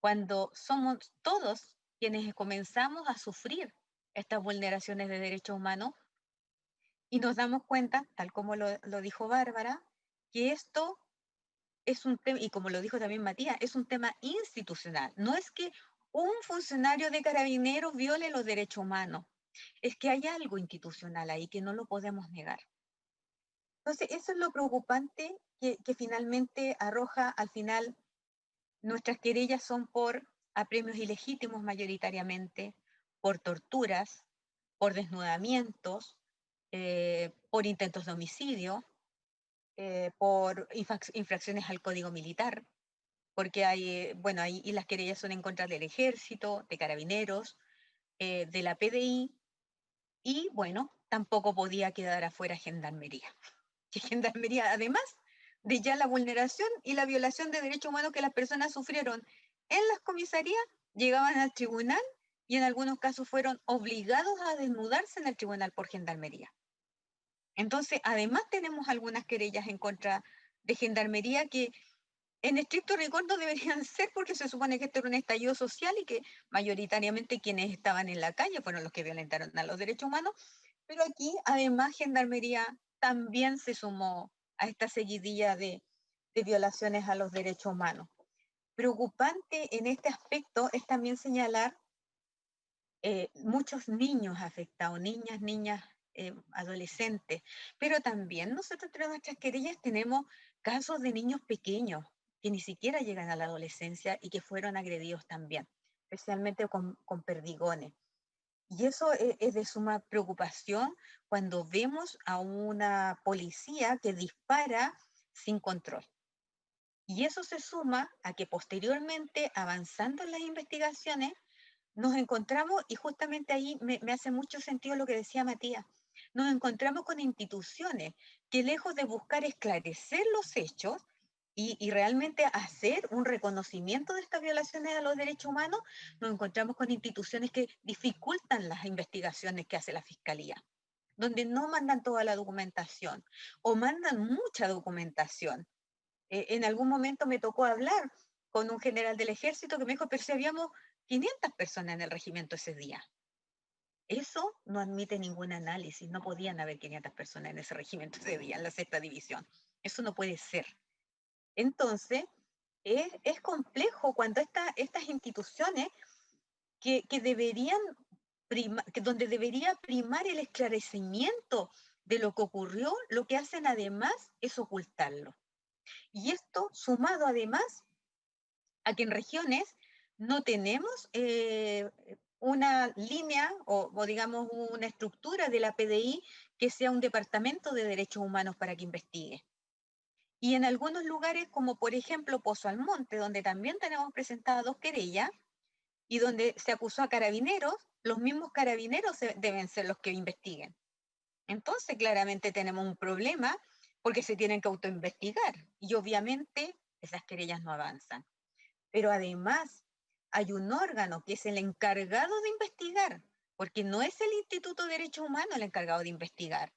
cuando somos todos quienes comenzamos a sufrir estas vulneraciones de derechos humanos y nos damos cuenta, tal como lo dijo Bárbara, que esto es un tema, y como lo dijo también Matías, es un tema institucional. No es que un funcionario de Carabineros viole los derechos humanos, es que hay algo institucional ahí que no lo podemos negar. Entonces, eso es lo preocupante que finalmente arroja al final. Nuestras querellas son por apremios ilegítimos mayoritariamente, por torturas, por desnudamientos, por intentos de homicidio, por infracciones al Código Militar, porque hay, bueno, ahí las querellas son en contra del Ejército, de Carabineros, de la PDI, y bueno, tampoco podía quedar afuera Gendarmería. Que Gendarmería, además de ya la vulneración y la violación de derechos humanos que las personas sufrieron en las comisarías, llegaban al tribunal y en algunos casos fueron obligados a desnudarse en el tribunal por Gendarmería. Entonces, además tenemos algunas querellas en contra de Gendarmería que en estricto rigor no deberían ser, porque se supone que esto era un estallido social y que mayoritariamente quienes estaban en la calle fueron los que violentaron a los derechos humanos, pero aquí además Gendarmería también se sumó a esta seguidilla de violaciones a los derechos humanos. Preocupante en este aspecto es también señalar muchos niños afectados, niñas, adolescentes, pero también nosotros entre nuestras querellas tenemos casos de niños pequeños que ni siquiera llegan a la adolescencia y que fueron agredidos también, especialmente con perdigones. Y eso es de suma preocupación cuando vemos a una policía que dispara sin control. Y eso se suma a que posteriormente, avanzando en las investigaciones, nos encontramos, y justamente ahí me hace mucho sentido lo que decía Matías, nos encontramos con instituciones que lejos de buscar esclarecer los hechos y realmente hacer un reconocimiento de estas violaciones a los derechos humanos, nos encontramos con instituciones que dificultan las investigaciones que hace la Fiscalía, donde no mandan toda la documentación o mandan mucha documentación. En algún momento me tocó hablar con un general del Ejército que me dijo, pero si habíamos 500 personas en el regimiento ese día. Eso no admite ningún análisis, no podían haber 500 personas en ese regimiento ese día, en la 6ª división. Eso no puede ser. Entonces, es complejo cuando estas instituciones que deberían donde debería primar el esclarecimiento de lo que ocurrió, lo que hacen además es ocultarlo. Y esto sumado además a que en regiones no tenemos una línea o digamos una estructura de la PDI que sea un departamento de derechos humanos para que investigue. Y en algunos lugares, como por ejemplo Pozo Almonte, donde también tenemos presentadas 2 querellas y donde se acusó a carabineros, los mismos carabineros deben ser los que investiguen. Entonces, claramente tenemos un problema porque se tienen que autoinvestigar y obviamente esas querellas no avanzan. Pero además hay un órgano que es el encargado de investigar, porque no es el Instituto de Derechos Humanos el encargado de investigar.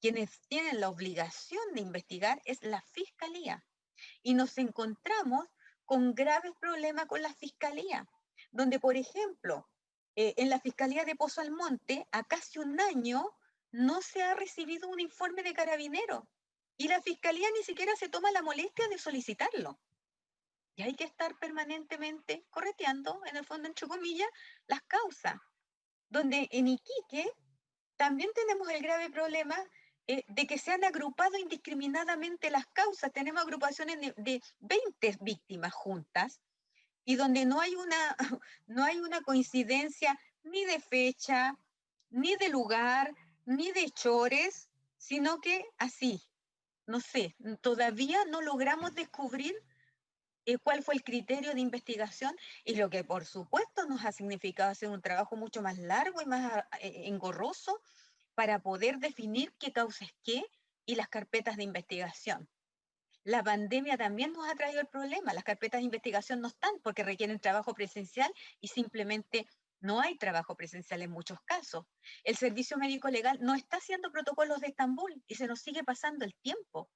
Quienes tienen la obligación de investigar es la Fiscalía. Y nos encontramos con graves problemas con la Fiscalía, donde, por ejemplo, en la Fiscalía de Pozo Almonte, a casi un año, no se ha recibido un informe de Carabineros. Y la Fiscalía ni siquiera se toma la molestia de solicitarlo. Y hay que estar permanentemente correteando, en el fondo, entre comillas, las causas. Donde en Iquique también tenemos el grave problema de que se han agrupado indiscriminadamente las causas. Tenemos agrupaciones de 20 víctimas juntas y donde no hay no hay una coincidencia ni de fecha, ni de lugar, ni de hechores, sino que así, no sé, todavía no logramos descubrir cuál fue el criterio de investigación y lo que por supuesto nos ha significado hacer un trabajo mucho más largo y más engorroso para poder definir qué causa es qué y las carpetas de investigación. La pandemia también nos ha traído el problema. Las carpetas de investigación no están porque requieren trabajo presencial y simplemente no hay trabajo presencial en muchos casos. El Servicio Médico Legal no está haciendo protocolos de Estambul y se nos sigue pasando el tiempo.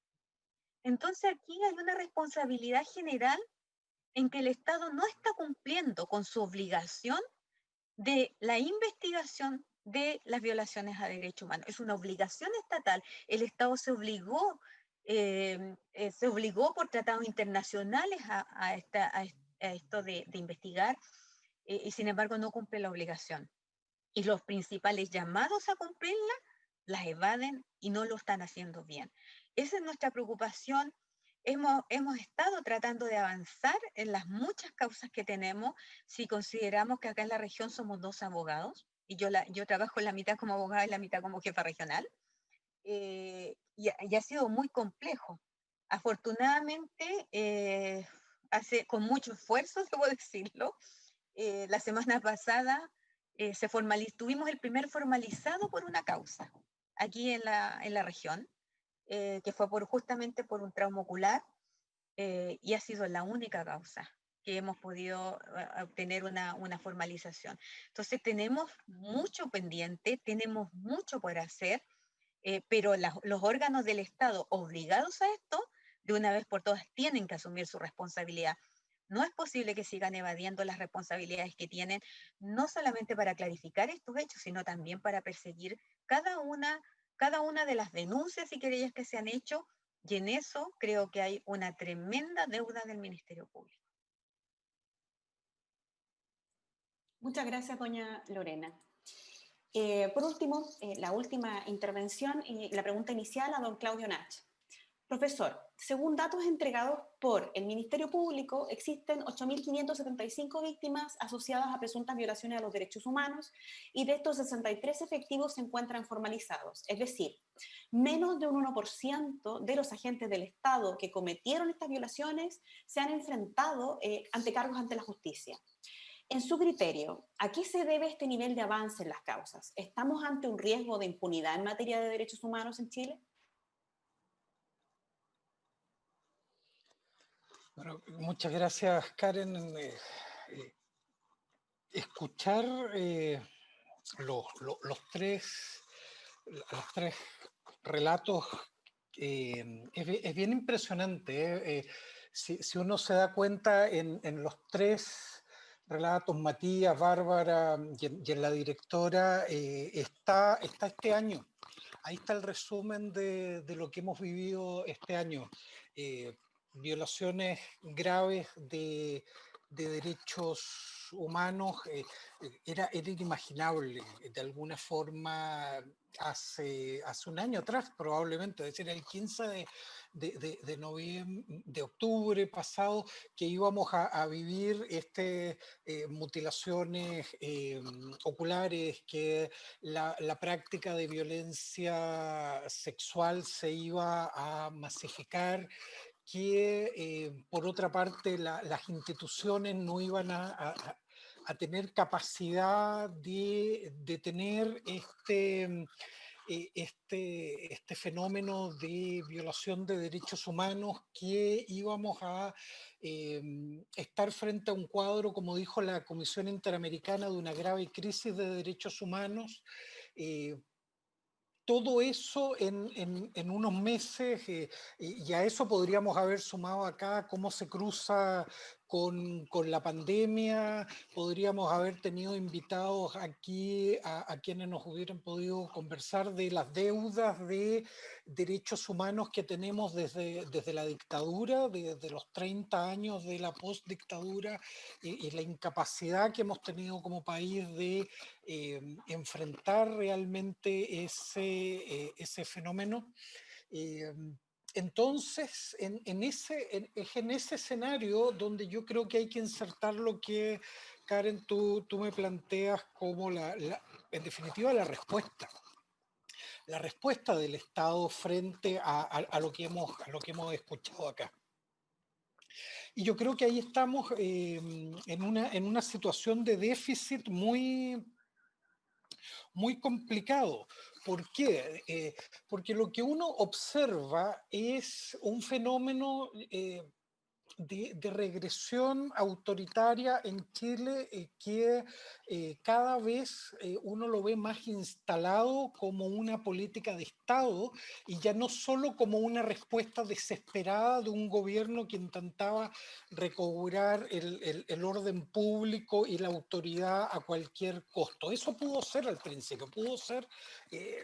Entonces aquí hay una responsabilidad general en que el Estado no está cumpliendo con su obligación de la investigación de las violaciones a derechos humanos. Es una obligación estatal. El Estado se obligó por tratados internacionales a esto de investigar y sin embargo no cumple la obligación. Y los principales llamados a cumplirla las evaden y no lo están haciendo bien. Esa es nuestra preocupación. Hemos estado tratando de avanzar en las muchas causas que tenemos. Si consideramos que acá en la región somos 2 abogados, y yo trabajo en la mitad como abogada y la mitad como jefa regional, y ha sido muy complejo. Afortunadamente, con mucho esfuerzo, debo decirlo, la semana pasada tuvimos el primer formalizado por una causa aquí en la región, que fue justamente por un trauma ocular, y ha sido la única causa que hemos podido obtener una formalización. Entonces tenemos mucho pendiente, tenemos mucho por hacer, pero los órganos del Estado obligados a esto, de una vez por todas, tienen que asumir su responsabilidad. No es posible que sigan evadiendo las responsabilidades que tienen, no solamente para clarificar estos hechos, sino también para perseguir cada una de las denuncias y querellas que se han hecho, y en eso creo que hay una tremenda deuda del Ministerio Público. Muchas gracias, doña Lorena. Por último, la última intervención y la pregunta inicial a don Claudio Nach. Profesor, según datos entregados por el Ministerio Público, existen 8.575 víctimas asociadas a presuntas violaciones a los derechos humanos y de estos 63 efectivos se encuentran formalizados. Es decir, menos de un 1% de los agentes del Estado que cometieron estas violaciones se han enfrentado ante cargos ante la justicia. En su criterio, ¿a qué se debe este nivel de avance en las causas? ¿Estamos ante un riesgo de impunidad en materia de derechos humanos en Chile? Bueno, muchas gracias, Karen. Escuchar los tres relatos es bien impresionante. Si uno se da cuenta en los tres relatos, Matías, Bárbara y en la directora, está este año. Ahí está el resumen de lo que hemos vivido este año. Violaciones graves de derechos humanos, era inimaginable de alguna forma hace un año atrás, probablemente, es decir, el 15 de octubre pasado, que íbamos a vivir mutilaciones oculares, que la práctica de violencia sexual se iba a masificar, que por otra parte las instituciones no iban a tener capacidad de detener este fenómeno de violación de derechos humanos, que íbamos a estar frente a un cuadro, como dijo la Comisión Interamericana, de una grave crisis de derechos humanos. Todo eso en unos meses, y a eso podríamos haber sumado acá cómo se cruza con la pandemia, podríamos haber tenido invitados aquí a quienes nos hubieran podido conversar de las deudas de derechos humanos que tenemos desde la dictadura, desde los 30 años de la postdictadura, y la incapacidad que hemos tenido como país de enfrentar realmente ese fenómeno. Entonces, es en ese escenario donde yo creo que hay que insertar lo que, Karen, tú me planteas como en definitiva, la respuesta del Estado frente a lo que hemos escuchado acá. Y yo creo que ahí estamos en una situación de déficit muy complicado. ¿Por qué? Porque lo que uno observa es un fenómeno de regresión autoritaria en Chile que cada vez uno lo ve más instalado como una política de Estado y ya no solo como una respuesta desesperada de un gobierno que intentaba recobrar el orden público y la autoridad a cualquier costo. Eso pudo ser al principio, pudo ser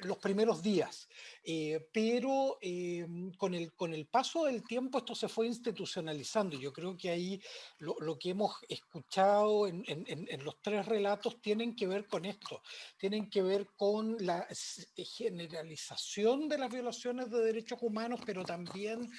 los primeros días, pero con el paso del tiempo esto se fue institucionalizando. Yo creo que ahí lo que hemos escuchado en los tres relatos tienen que ver con esto, tienen que ver con la generalización de las violaciones de derechos humanos, pero también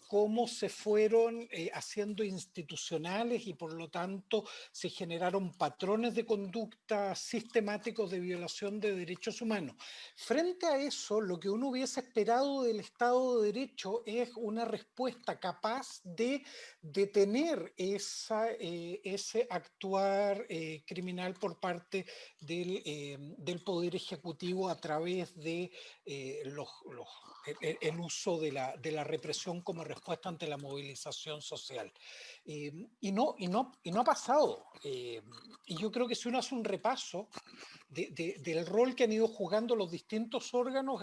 cómo se fueron haciendo institucionales y por lo tanto se generaron patrones de conducta sistemáticos de violación de derechos humanos. Frente a eso, lo que uno hubiese esperado del Estado de Derecho es una respuesta capaz de detener ese actuar criminal por parte del Poder Ejecutivo a través de el uso de la represión como respuesta ante la movilización social. Y no ha pasado. Y yo creo que si uno hace un repaso del rol que han ido jugando los distintos órganos,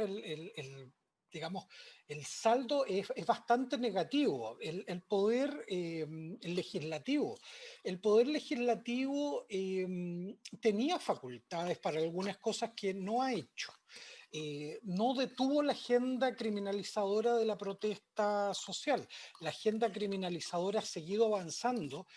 digamos, el saldo es bastante negativo. El poder legislativo. El poder legislativo tenía facultades para algunas cosas que no ha hecho. No detuvo la agenda criminalizadora de la protesta social. La agenda criminalizadora ha seguido avanzando.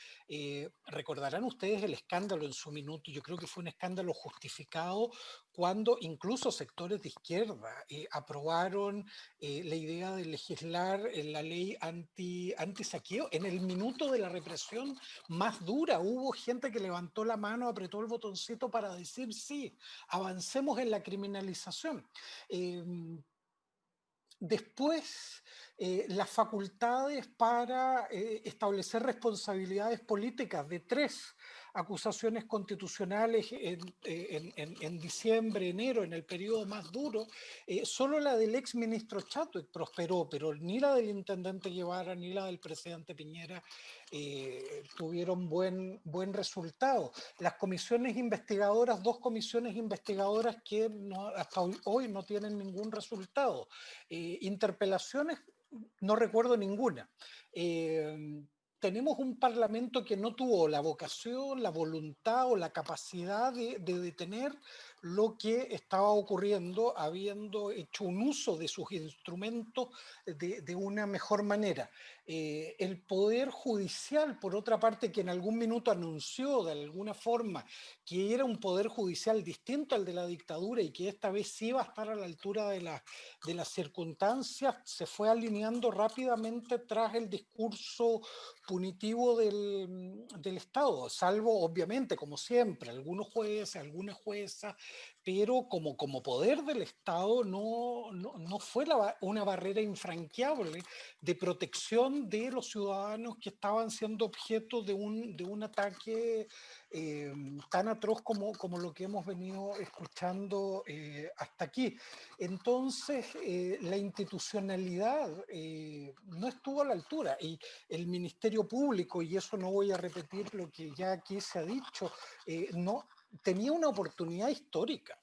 Recordarán ustedes el escándalo en su minuto. Yo creo que fue un escándalo justificado cuando incluso sectores de izquierda aprobaron la idea de legislar la ley anti-saqueo. En el minuto de la represión más dura hubo gente que levantó la mano, apretó el botoncito para decir sí, avancemos en la criminalización. Después, las facultades para establecer responsabilidades políticas de 3 acusaciones constitucionales en diciembre, enero, en el periodo más duro, solo la del ex ministro Chadwick prosperó, pero ni la del intendente Guevara ni la del presidente Piñera tuvieron buen resultado. Las comisiones investigadoras, 2 comisiones investigadoras que hasta hoy no tienen ningún resultado. Interpelaciones, no recuerdo ninguna. Tenemos un parlamento que no tuvo la vocación, la voluntad o la capacidad de detener lo que estaba ocurriendo, habiendo hecho un uso de sus instrumentos de una mejor manera. El Poder Judicial, por otra parte, que en algún minuto anunció de alguna forma que era un Poder Judicial distinto al de la dictadura y que esta vez sí iba a estar a la altura de las circunstancias, se fue alineando rápidamente tras el discurso punitivo del Estado, salvo obviamente, como siempre, algunos jueces, algunas juezas, pero como poder del Estado no fue una barrera infranqueable de protección de los ciudadanos que estaban siendo objeto de un ataque tan atroz como lo que hemos venido escuchando hasta aquí. Entonces, la institucionalidad no estuvo a la altura y el Ministerio Público, y eso no voy a repetir lo que ya aquí se ha dicho, no tenía una oportunidad histórica.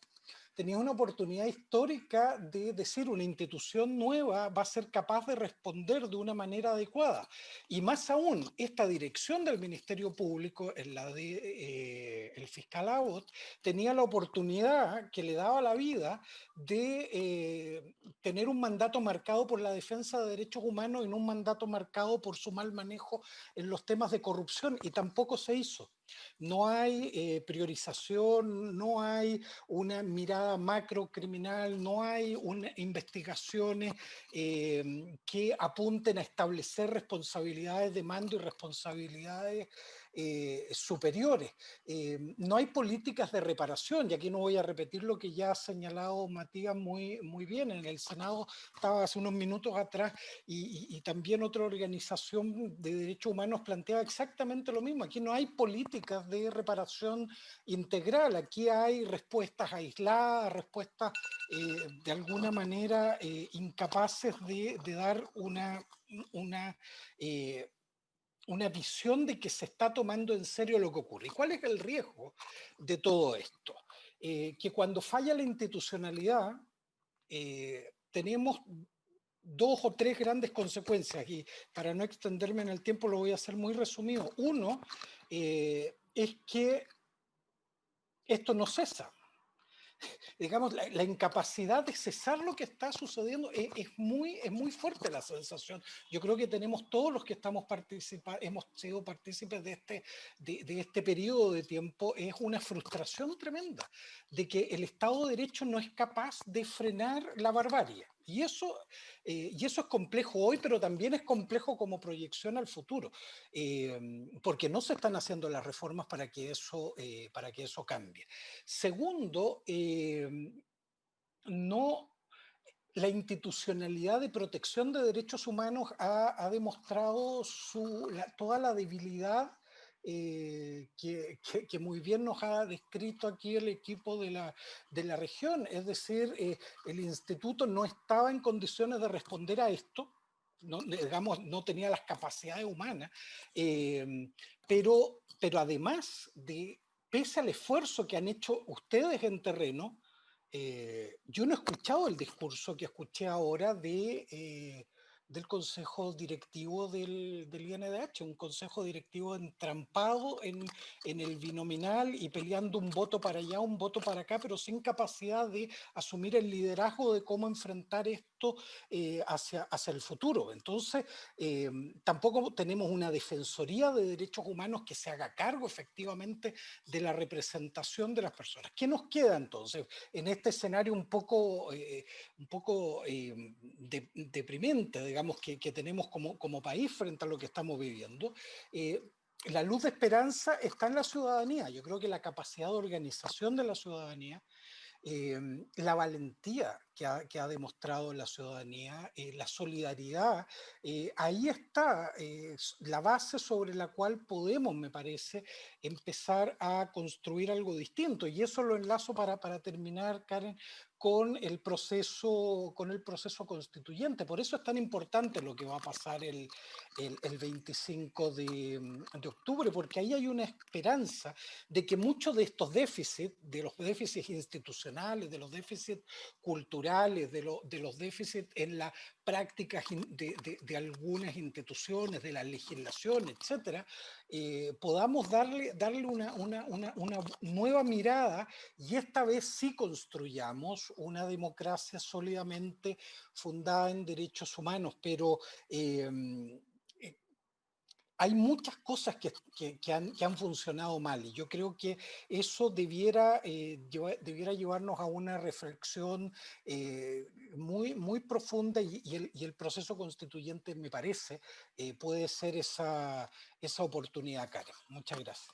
tenía una oportunidad histórica de decir una institución nueva va a ser capaz de responder de una manera adecuada. Y más aún, esta dirección del Ministerio Público, en la de el fiscal Abbott, tenía la oportunidad que le daba la vida de tener un mandato marcado por la defensa de derechos humanos y no un mandato marcado por su mal manejo en los temas de corrupción, y tampoco se hizo. No hay priorización, no hay una mirada macro criminal, no hay investigaciones que apunten a establecer responsabilidades de mando y responsabilidades superiores. No hay políticas de reparación, y aquí no voy a repetir lo que ya ha señalado Matías muy bien. En el Senado estaba hace unos minutos atrás y también otra organización de derechos humanos planteaba exactamente lo mismo. Aquí no hay políticas de reparación integral, aquí hay respuestas aisladas, respuestas de alguna manera incapaces de dar una visión de que se está tomando en serio lo que ocurre. ¿Y cuál es el riesgo de todo esto? Que cuando falla la institucionalidad, tenemos dos o tres grandes consecuencias, y para no extenderme en el tiempo lo voy a hacer muy resumido. Uno, es que esto no cesa. Digamos, la incapacidad de cesar lo que está sucediendo es muy fuerte la sensación. Yo creo que tenemos todos los que hemos sido partícipes de este periodo de tiempo, es una frustración tremenda de que el Estado de Derecho no es capaz de frenar la barbarie. Y eso es complejo hoy, pero también es complejo como proyección al futuro, porque no se están haciendo las reformas para que eso cambie. Segundo, la institucionalidad de protección de derechos humanos ha demostrado toda la debilidad que muy bien nos ha descrito aquí el equipo de la región. Es decir, el instituto no estaba en condiciones de responder a esto, no tenía las capacidades humanas, pero además pese al esfuerzo que han hecho ustedes en terreno, yo no he escuchado el discurso que escuché ahora del consejo directivo del INDH, un consejo directivo entrampado en el binominal y peleando un voto para allá, un voto para acá, pero sin capacidad de asumir el liderazgo de cómo enfrentar esto hacia el futuro. Entonces, tampoco tenemos una defensoría de derechos humanos que se haga cargo efectivamente de la representación de las personas. ¿Qué nos queda entonces en este escenario un poco deprimente, digamos, que tenemos como país frente a lo que estamos viviendo? La luz de esperanza está en la ciudadanía. Yo creo que la capacidad de organización de la ciudadanía, la valentía que ha demostrado la ciudadanía, la solidaridad, ahí está la base sobre la cual podemos, me parece, empezar a construir algo distinto. Y eso lo enlazo para terminar, Karen, con el proceso constituyente. Por eso es tan importante lo que va a pasar el 25 de octubre, porque ahí hay una esperanza de que muchos de estos déficits, de los déficits institucionales, de los déficits culturales, de los déficits en la práctica de algunas instituciones, de la legislación, etcétera, podamos darle una nueva mirada, y esta vez sí construyamos una democracia sólidamente fundada en derechos humanos. Pero hay muchas cosas que han funcionado mal, y yo creo que eso debiera llevarnos a una reflexión muy profunda, y el proceso constituyente, me parece, puede ser esa oportunidad, Karen. Muchas gracias.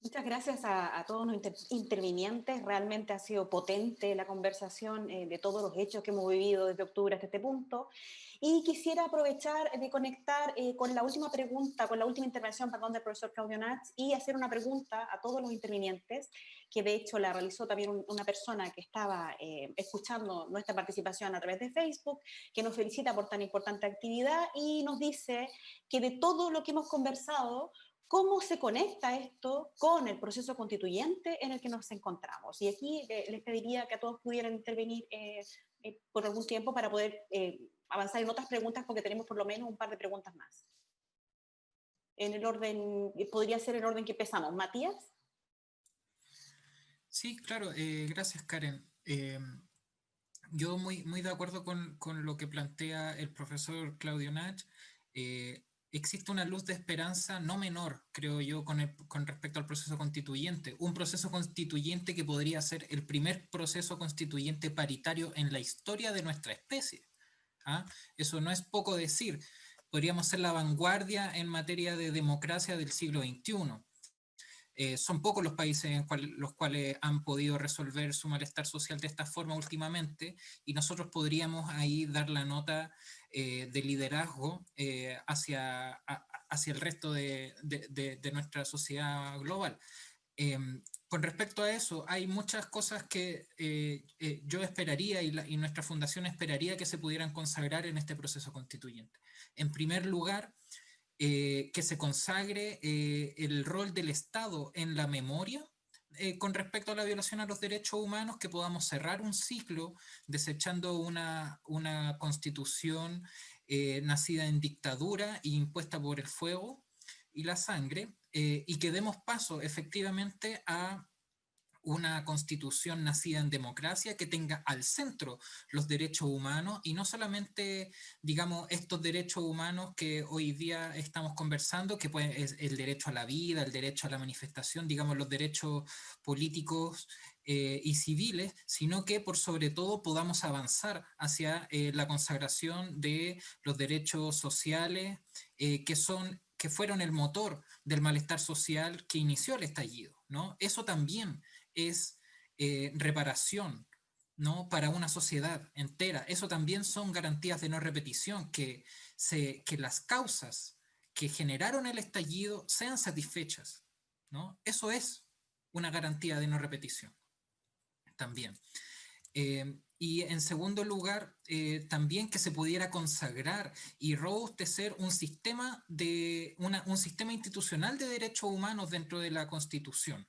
Muchas gracias a todos los intervinientes. Realmente ha sido potente la conversación de todos los hechos que hemos vivido desde octubre hasta este punto. Y quisiera aprovechar de conectar con la última pregunta, con la última intervención, perdón, del profesor Claudio Nats, y hacer una pregunta a todos los intervinientes, que de hecho la realizó también una persona que estaba escuchando nuestra participación a través de Facebook, que nos felicita por tan importante actividad y nos dice que de todo lo que hemos conversado, ¿Cómo se conecta esto con el proceso constituyente en el que nos encontramos? Y aquí les pediría que a todos pudieran intervenir por algún tiempo para poder avanzar en otras preguntas, porque tenemos por lo menos un par de preguntas más. En el orden, podría ser el orden que empezamos. Matías. Sí, claro, gracias Karen. Yo muy de acuerdo con lo que plantea el profesor Claudio Nach. Existe una luz de esperanza no menor, creo yo, con respecto al proceso constituyente. Un proceso constituyente que podría ser el primer proceso constituyente paritario en la historia de nuestra especie. ¿Ah? Eso no es poco decir. Podríamos ser la vanguardia en materia de democracia del siglo XXI. Son pocos los países en los cuales han podido resolver su malestar social de esta forma últimamente, y nosotros podríamos ahí dar la nota de liderazgo hacia el resto de nuestra sociedad global. Con respecto a eso, hay muchas cosas que yo esperaría y nuestra fundación esperaría que se pudieran consagrar en este proceso constituyente. En primer lugar, que se consagre el rol del Estado en la memoria con respecto a la violación a los derechos humanos, que podamos cerrar un ciclo desechando una constitución nacida en dictadura e impuesta por el fuego y la sangre, y que demos paso efectivamente a una constitución nacida en democracia que tenga al centro los derechos humanos, y no solamente, digamos, estos derechos humanos que hoy día estamos conversando, que es el derecho a la vida, el derecho a la manifestación, digamos, los derechos políticos y civiles, sino que por sobre todo podamos avanzar hacia la consagración de los derechos sociales que fueron el motor del malestar social que inició el estallido, ¿no? Eso también es reparación, ¿no? Para una sociedad entera. Eso también son garantías de no repetición, que las causas que generaron el estallido sean satisfechas, ¿no? Eso es una garantía de no repetición también. Y en segundo lugar, también que se pudiera consagrar y robustecer un sistema institucional de derechos humanos dentro de la Constitución.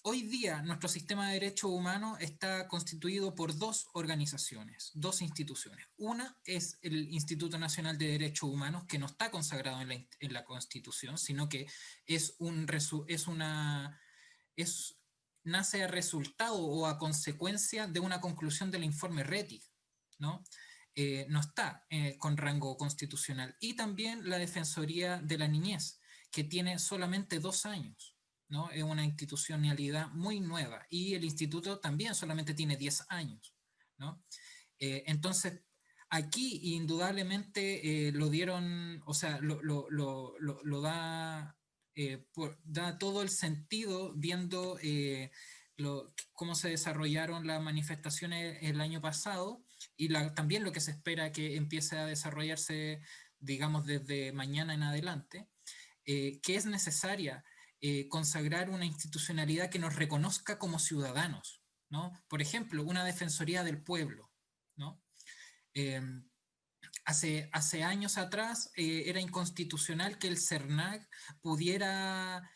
Hoy día nuestro sistema de derechos humanos está constituido por dos organizaciones, dos instituciones. Una es el Instituto Nacional de Derechos Humanos, que no está consagrado en la Constitución, sino que nace a resultado o a consecuencia de una conclusión del informe Rettig, ¿no? No está con rango constitucional. Y también la Defensoría de la Niñez, que tiene solamente 2 años, ¿no? Es una institucionalidad muy nueva, y el instituto también solamente tiene 10 años, ¿no? Entonces, aquí indudablemente lo dieron, o sea, lo da, da todo el sentido viendo cómo se desarrollaron las manifestaciones el año pasado, y también lo que se espera que empiece a desarrollarse, digamos, desde mañana en adelante, que es necesaria consagrar una institucionalidad que nos reconozca como ciudadanos, ¿no? Por ejemplo, una defensoría del pueblo, ¿no? Hace años atrás era inconstitucional que el CERNAC pudiera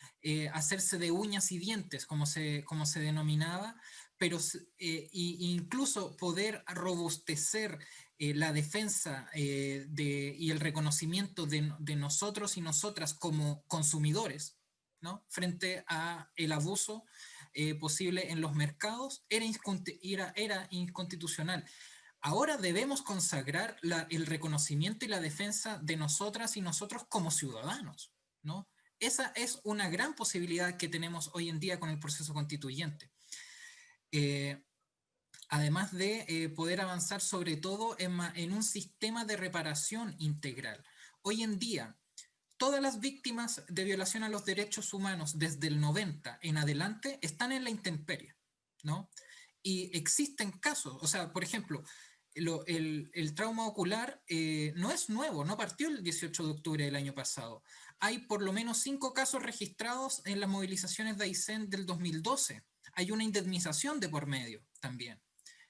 hacerse de uñas y dientes, como se denominaba, pero incluso poder robustecer la defensa y el reconocimiento de nosotros y nosotras como consumidores, ¿no? Frente a el abuso posible en los mercados, era inconstitucional. Ahora debemos consagrar el reconocimiento y la defensa de nosotras y nosotros como ciudadanos, ¿no? Esa es una gran posibilidad que tenemos hoy en día con el proceso constituyente. Además de poder avanzar sobre todo en un sistema de reparación integral. Hoy en día, todas las víctimas de violación a los derechos humanos desde el 90 en adelante están en la intemperie, ¿no? Y existen casos, o sea, por ejemplo, el trauma ocular no es nuevo, no partió el 18 de octubre del año pasado. Hay por lo menos 5 casos registrados en las movilizaciones de Aysén del 2012. Hay una indemnización de por medio también.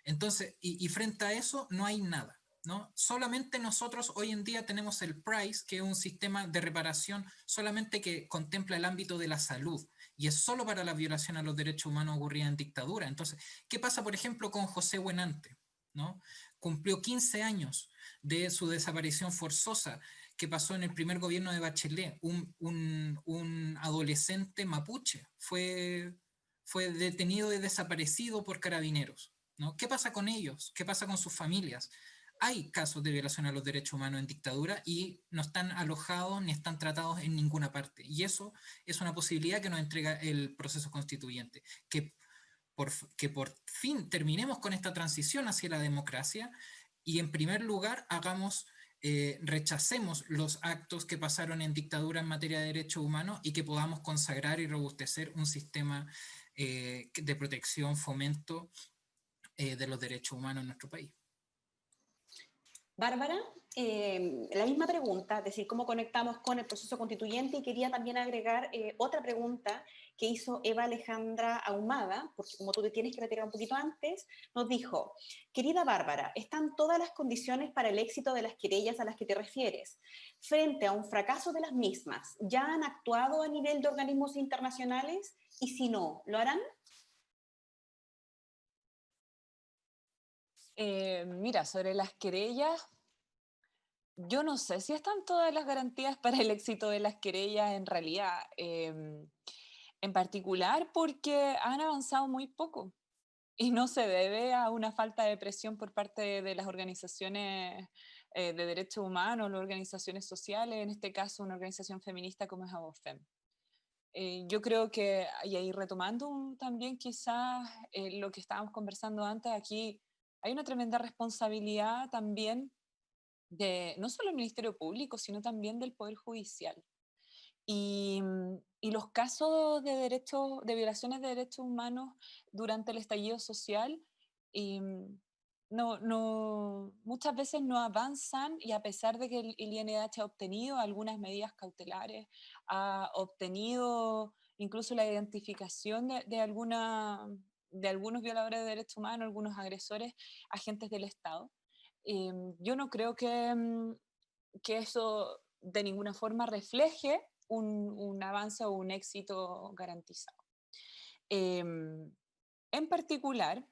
Entonces, y frente a eso no hay nada, ¿no? Solamente nosotros hoy en día tenemos el PRICE, que es un sistema de reparación solamente que contempla el ámbito de la salud y es solo para la violación a los derechos humanos ocurrida en dictadura. Entonces, ¿qué pasa, por ejemplo, con José Buenante? ¿No? Cumplió 15 años de su desaparición forzosa, que pasó en el primer gobierno de Bachelet. Un adolescente mapuche fue detenido y desaparecido por carabineros, ¿no? ¿Qué pasa con ellos? ¿Qué pasa con sus familias? Hay casos de violación a los derechos humanos en dictadura y no están alojados ni están tratados en ninguna parte. Y eso es una posibilidad que nos entrega el proceso constituyente, que por fin terminemos con esta transición hacia la democracia y en primer lugar rechacemos los actos que pasaron en dictadura en materia de derechos humanos y que podamos consagrar y robustecer un sistema de protección, fomento de los derechos humanos en nuestro país. Bárbara, la misma pregunta, es decir, cómo conectamos con el proceso constituyente, y quería también agregar otra pregunta que hizo Eva Alejandra Ahumada, porque como tú te tienes que retirar un poquito antes, nos dijo: querida Bárbara, ¿están todas las condiciones para el éxito de las querellas a las que te refieres? Frente a un fracaso de las mismas, ¿ya han actuado a nivel de organismos internacionales? Y si no, ¿lo harán? Mira, sobre las querellas, yo no sé si están todas las garantías para el éxito de las querellas en realidad, en particular porque han avanzado muy poco y no se debe a una falta de presión por parte de las organizaciones de derechos humanos, las organizaciones sociales, en este caso una organización feminista como es ABOFEM. Yo creo que, y ahí retomando también quizás lo que estábamos conversando antes, aquí hay una tremenda responsabilidad también de no solo el Ministerio Público, sino también del Poder Judicial. Y los casos de derechos, de violaciones de derechos humanos durante el estallido social, muchas veces no avanzan, y a pesar de que el INDH ha obtenido algunas medidas cautelares, ha obtenido incluso la identificación de algunos violadores de derechos humanos, algunos agresores, agentes del Estado. Yo no creo que eso de ninguna forma refleje un avance o un éxito garantizado. En particular,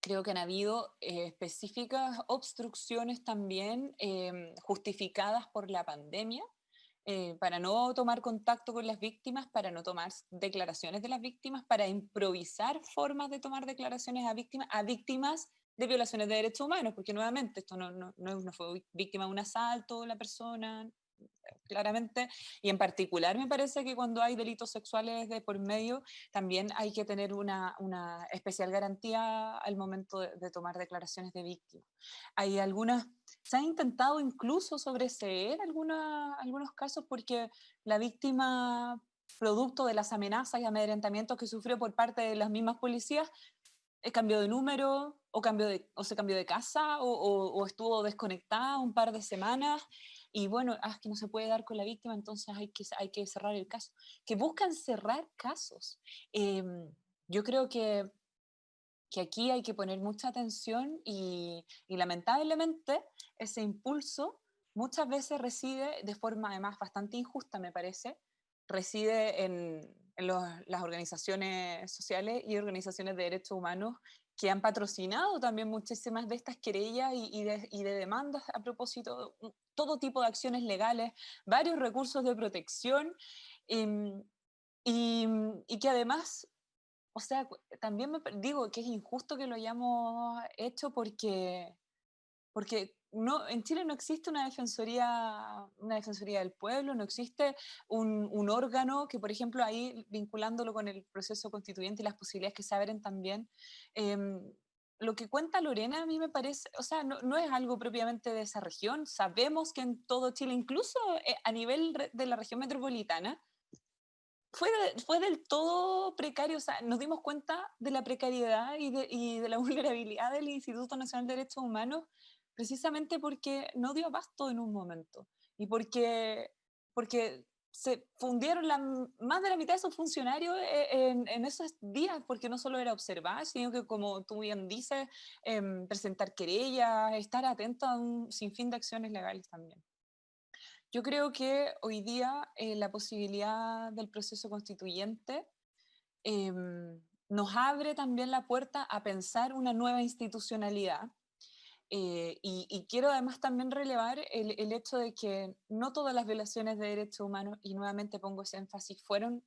creo que han habido específicas obstrucciones también justificadas por la pandemia, para no tomar contacto con las víctimas, para no tomar declaraciones de las víctimas, para improvisar formas de tomar declaraciones a víctimas de violaciones de derechos humanos, porque nuevamente esto no fue víctima de un asalto la persona, claramente, y en particular me parece que cuando hay delitos sexuales de por medio, también hay que tener una especial garantía al momento de tomar declaraciones de víctimas. Hay se han intentado incluso sobreseer algunos casos porque la víctima, producto de las amenazas y amedrentamientos que sufrió por parte de las mismas policías, cambió de número o se cambió de casa o estuvo desconectada un par de semanas, y bueno, es que no se puede dar con la víctima, entonces hay que cerrar el caso. Que buscan cerrar casos. Yo creo que aquí hay que poner mucha atención y lamentablemente ese impulso muchas veces reside de forma además bastante injusta, me parece, reside en las organizaciones sociales y organizaciones de derechos humanos que han patrocinado también muchísimas de estas querellas y de demandas a propósito, todo tipo de acciones legales, varios recursos de protección, em, y que además, o sea, también digo que es injusto que lo hayamos hecho porque no, en Chile no existe una defensoría del pueblo, no existe un órgano que, por ejemplo, ahí vinculándolo con el proceso constituyente y las posibilidades que se abren también, em, lo que cuenta Lorena a mí me parece, o sea, no es algo propiamente de esa región. Sabemos que en todo Chile, incluso a nivel de la región metropolitana, fue del todo precario. O sea, nos dimos cuenta de la precariedad y de la vulnerabilidad del Instituto Nacional de Derechos Humanos precisamente porque no dio abasto en un momento y porque se fundieron más de la mitad de sus funcionarios en esos días, porque no solo era observar, sino que, como tú bien dices, presentar querellas, estar atento a un sinfín de acciones legales también. Yo creo que hoy día la posibilidad del proceso constituyente nos abre también la puerta a pensar una nueva institucionalidad. Y quiero además también relevar el hecho de que no todas las violaciones de derechos humanos, y nuevamente pongo ese énfasis, fueron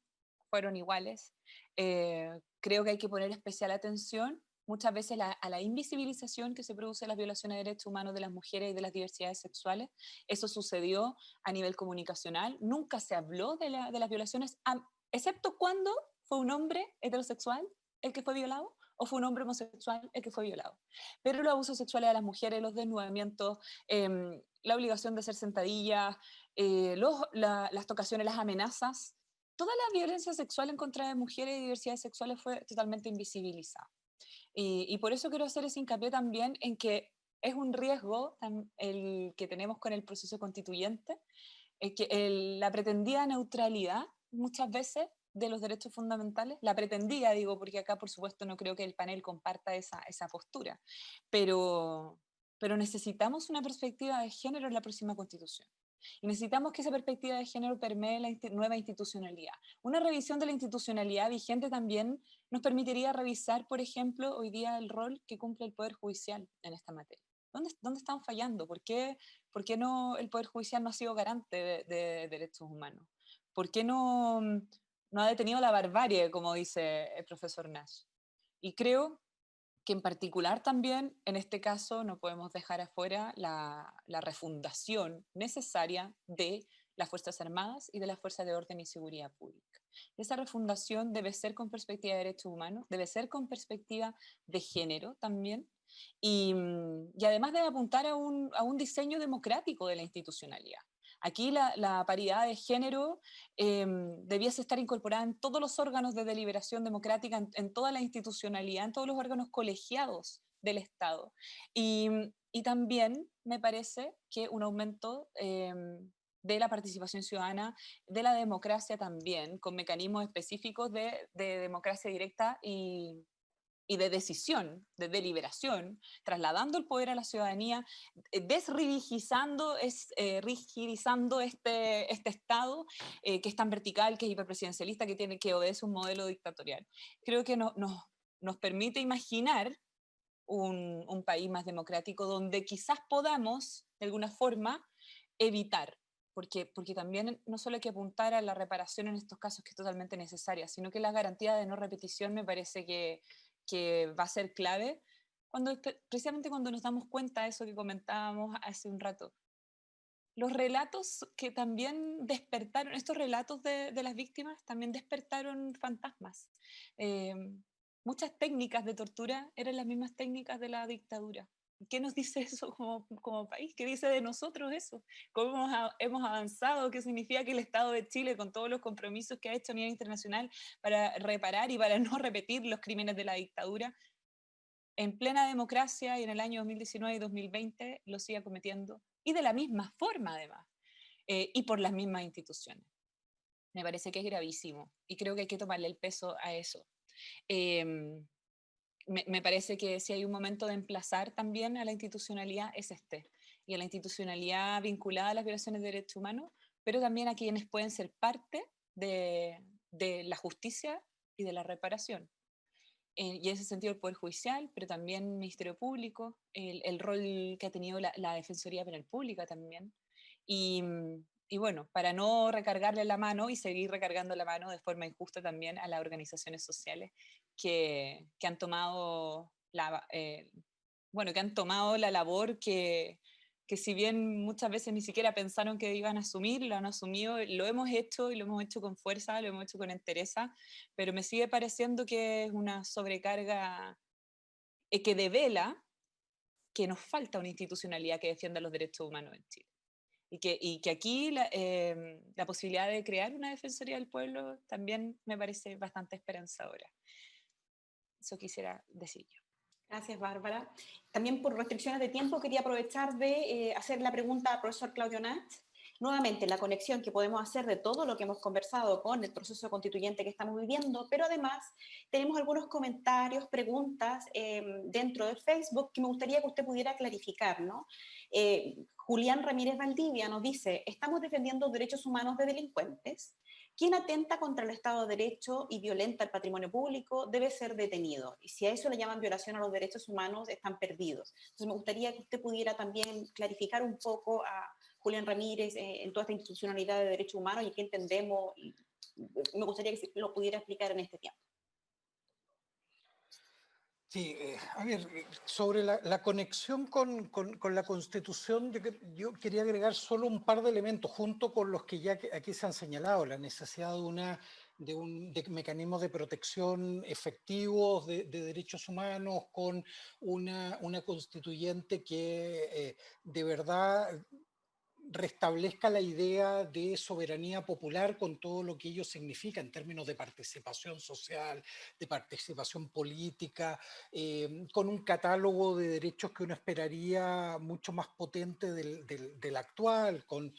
iguales. Creo que hay que poner especial atención muchas veces a la invisibilización que se produce en las violaciones de derechos humanos de las mujeres y de las diversidades sexuales. Eso sucedió a nivel comunicacional, nunca se habló de las violaciones, excepto cuando fue un hombre heterosexual el que fue violado, o fue un hombre homosexual el que fue violado. Pero los abusos sexuales a las mujeres, los desnudamientos, la obligación de hacer sentadillas, las tocaciones, las amenazas, toda la violencia sexual en contra de mujeres y diversidades sexuales fue totalmente invisibilizada. Y por eso quiero hacer ese hincapié también en que es un riesgo el que tenemos con el proceso constituyente, que la pretendida neutralidad muchas veces de los derechos fundamentales, la pretendía, digo, porque acá por supuesto no creo que el panel comparta esa postura, pero necesitamos una perspectiva de género en la próxima constitución. Y necesitamos que esa perspectiva de género permee la nueva institucionalidad. Una revisión de la institucionalidad vigente también nos permitiría revisar, por ejemplo, hoy día el rol que cumple el Poder Judicial en esta materia. ¿Dónde están fallando? ¿Por qué no el Poder Judicial no ha sido garante de derechos humanos? ¿Por qué no ha detenido la barbarie, como dice el profesor Nash? Y creo que en particular también, en este caso, no podemos dejar afuera la refundación necesaria de las Fuerzas Armadas y de las Fuerzas de Orden y Seguridad Pública. Esa refundación debe ser con perspectiva de derechos humanos, debe ser con perspectiva de género también, y además debe apuntar a un diseño democrático de la institucionalidad. Aquí la paridad de género debiese estar incorporada en todos los órganos de deliberación democrática, en toda la institucionalidad, en todos los órganos colegiados del Estado. Y también me parece que un aumento de la participación ciudadana, de la democracia también, con mecanismos específicos de democracia directa y de decisión, de deliberación, trasladando el poder a la ciudadanía, desrigidizando este Estado que es tan vertical, que es hiperpresidencialista, que obedece un modelo dictatorial. Creo que nos permite imaginar un país más democrático donde quizás podamos, de alguna forma, evitar, porque también no solo hay que apuntar a la reparación en estos casos, que es totalmente necesaria, sino que la garantía de no repetición me parece que va a ser clave, precisamente cuando nos damos cuenta de eso que comentábamos hace un rato. Los relatos que también despertaron, estos relatos de las víctimas también despertaron fantasmas. Muchas técnicas de tortura eran las mismas técnicas de la dictadura. ¿Qué nos dice eso como país? ¿Qué dice de nosotros eso? ¿Cómo hemos avanzado? ¿Qué significa que el Estado de Chile, con todos los compromisos que ha hecho a nivel internacional para reparar y para no repetir los crímenes de la dictadura, en plena democracia y en el año 2019 y 2020 lo siga cometiendo? Y de la misma forma, además, y por las mismas instituciones. Me parece que es gravísimo y creo que hay que tomarle el peso a eso. Me parece que si hay un momento de emplazar también a la institucionalidad es y a la institucionalidad vinculada a las violaciones de derechos humanos, pero también a quienes pueden ser parte de la justicia y de la reparación. Y en ese sentido el Poder Judicial, pero también el Ministerio Público, el rol que ha tenido la Defensoría Penal Pública también. Y bueno, para no recargarle la mano y seguir recargando la mano de forma injusta también a las organizaciones sociales que han tomado la labor que si bien muchas veces ni siquiera pensaron que iban a asumir, lo han asumido, lo hemos hecho y lo hemos hecho con fuerza, lo hemos hecho con entereza, pero me sigue pareciendo que es una sobrecarga que devela que nos falta una institucionalidad que defienda los derechos humanos en Chile. Y que aquí la posibilidad de crear una Defensoría del Pueblo también me parece bastante esperanzadora. Eso quisiera decir yo. Gracias, Bárbara. También por restricciones de tiempo quería aprovechar de hacer la pregunta al profesor Claudio Nash, Nuevamente, la conexión que podemos hacer de todo lo que hemos conversado con el proceso constituyente que estamos viviendo, pero además tenemos algunos comentarios, preguntas dentro de Facebook que me gustaría que usted pudiera clarificar, ¿no? Julián Ramírez Valdivia nos dice, ¿estamos defendiendo derechos humanos de delincuentes? Quien atenta contra el Estado de Derecho y violenta el patrimonio público debe ser detenido. Y si a eso le llaman violación a los derechos humanos, están perdidos. Entonces me gustaría que usted pudiera también clarificar un poco a Julián Ramírez en toda esta institucionalidad de derechos humanos y qué entendemos. Y me gustaría que lo pudiera explicar en este tiempo. Sí, a ver, sobre la conexión con la Constitución, yo quería agregar solo un par de elementos, junto con los que ya aquí se han señalado, la necesidad de mecanismos de protección efectivos de derechos humanos, con una constituyente que de verdad restablezca la idea de soberanía popular con todo lo que ello significa en términos de participación social, de participación política, con un catálogo de derechos que uno esperaría mucho más potente del actual, con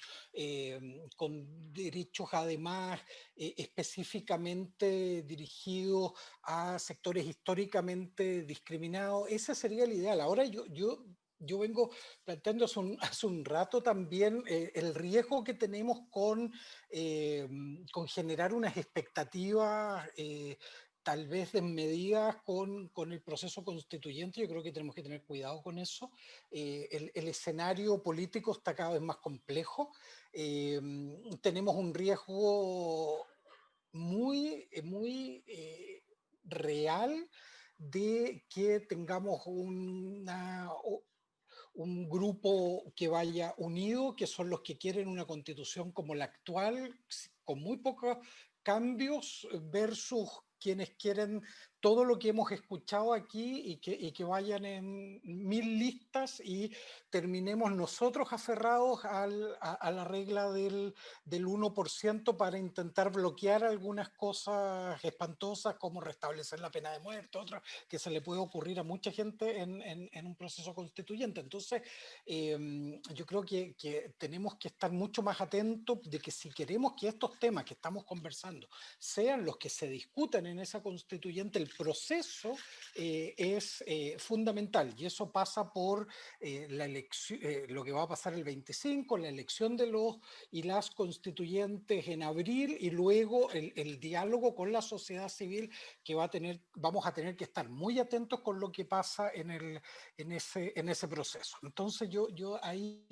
derechos además específicamente dirigidos a sectores históricamente discriminados. Ese sería el ideal. Ahora yo vengo planteando hace un rato también el riesgo que tenemos con generar unas expectativas tal vez desmedidas con el proceso constituyente. Yo creo que tenemos que tener cuidado con eso. El escenario político está cada vez más complejo. Tenemos un riesgo muy real de que tengamos un grupo que vaya unido, que son los que quieren una constitución como la actual, con muy pocos cambios, versus quienes quieren todo lo que hemos escuchado aquí y que vayan en 1000 listas y terminemos nosotros aferrados a la regla del 1% para intentar bloquear algunas cosas espantosas como restablecer la pena de muerte, otras que se le puede ocurrir a mucha gente en un proceso constituyente. Entonces, yo creo que tenemos que estar mucho más atentos de que si queremos que estos temas que estamos conversando sean los que se discutan en esa constituyente, el proceso es fundamental, y eso pasa por la elección, lo que va a pasar el 25, la elección de los y las constituyentes en abril, y luego el diálogo con la sociedad civil que vamos a tener que estar muy atentos con lo que pasa en ese proceso. Entonces yo ahí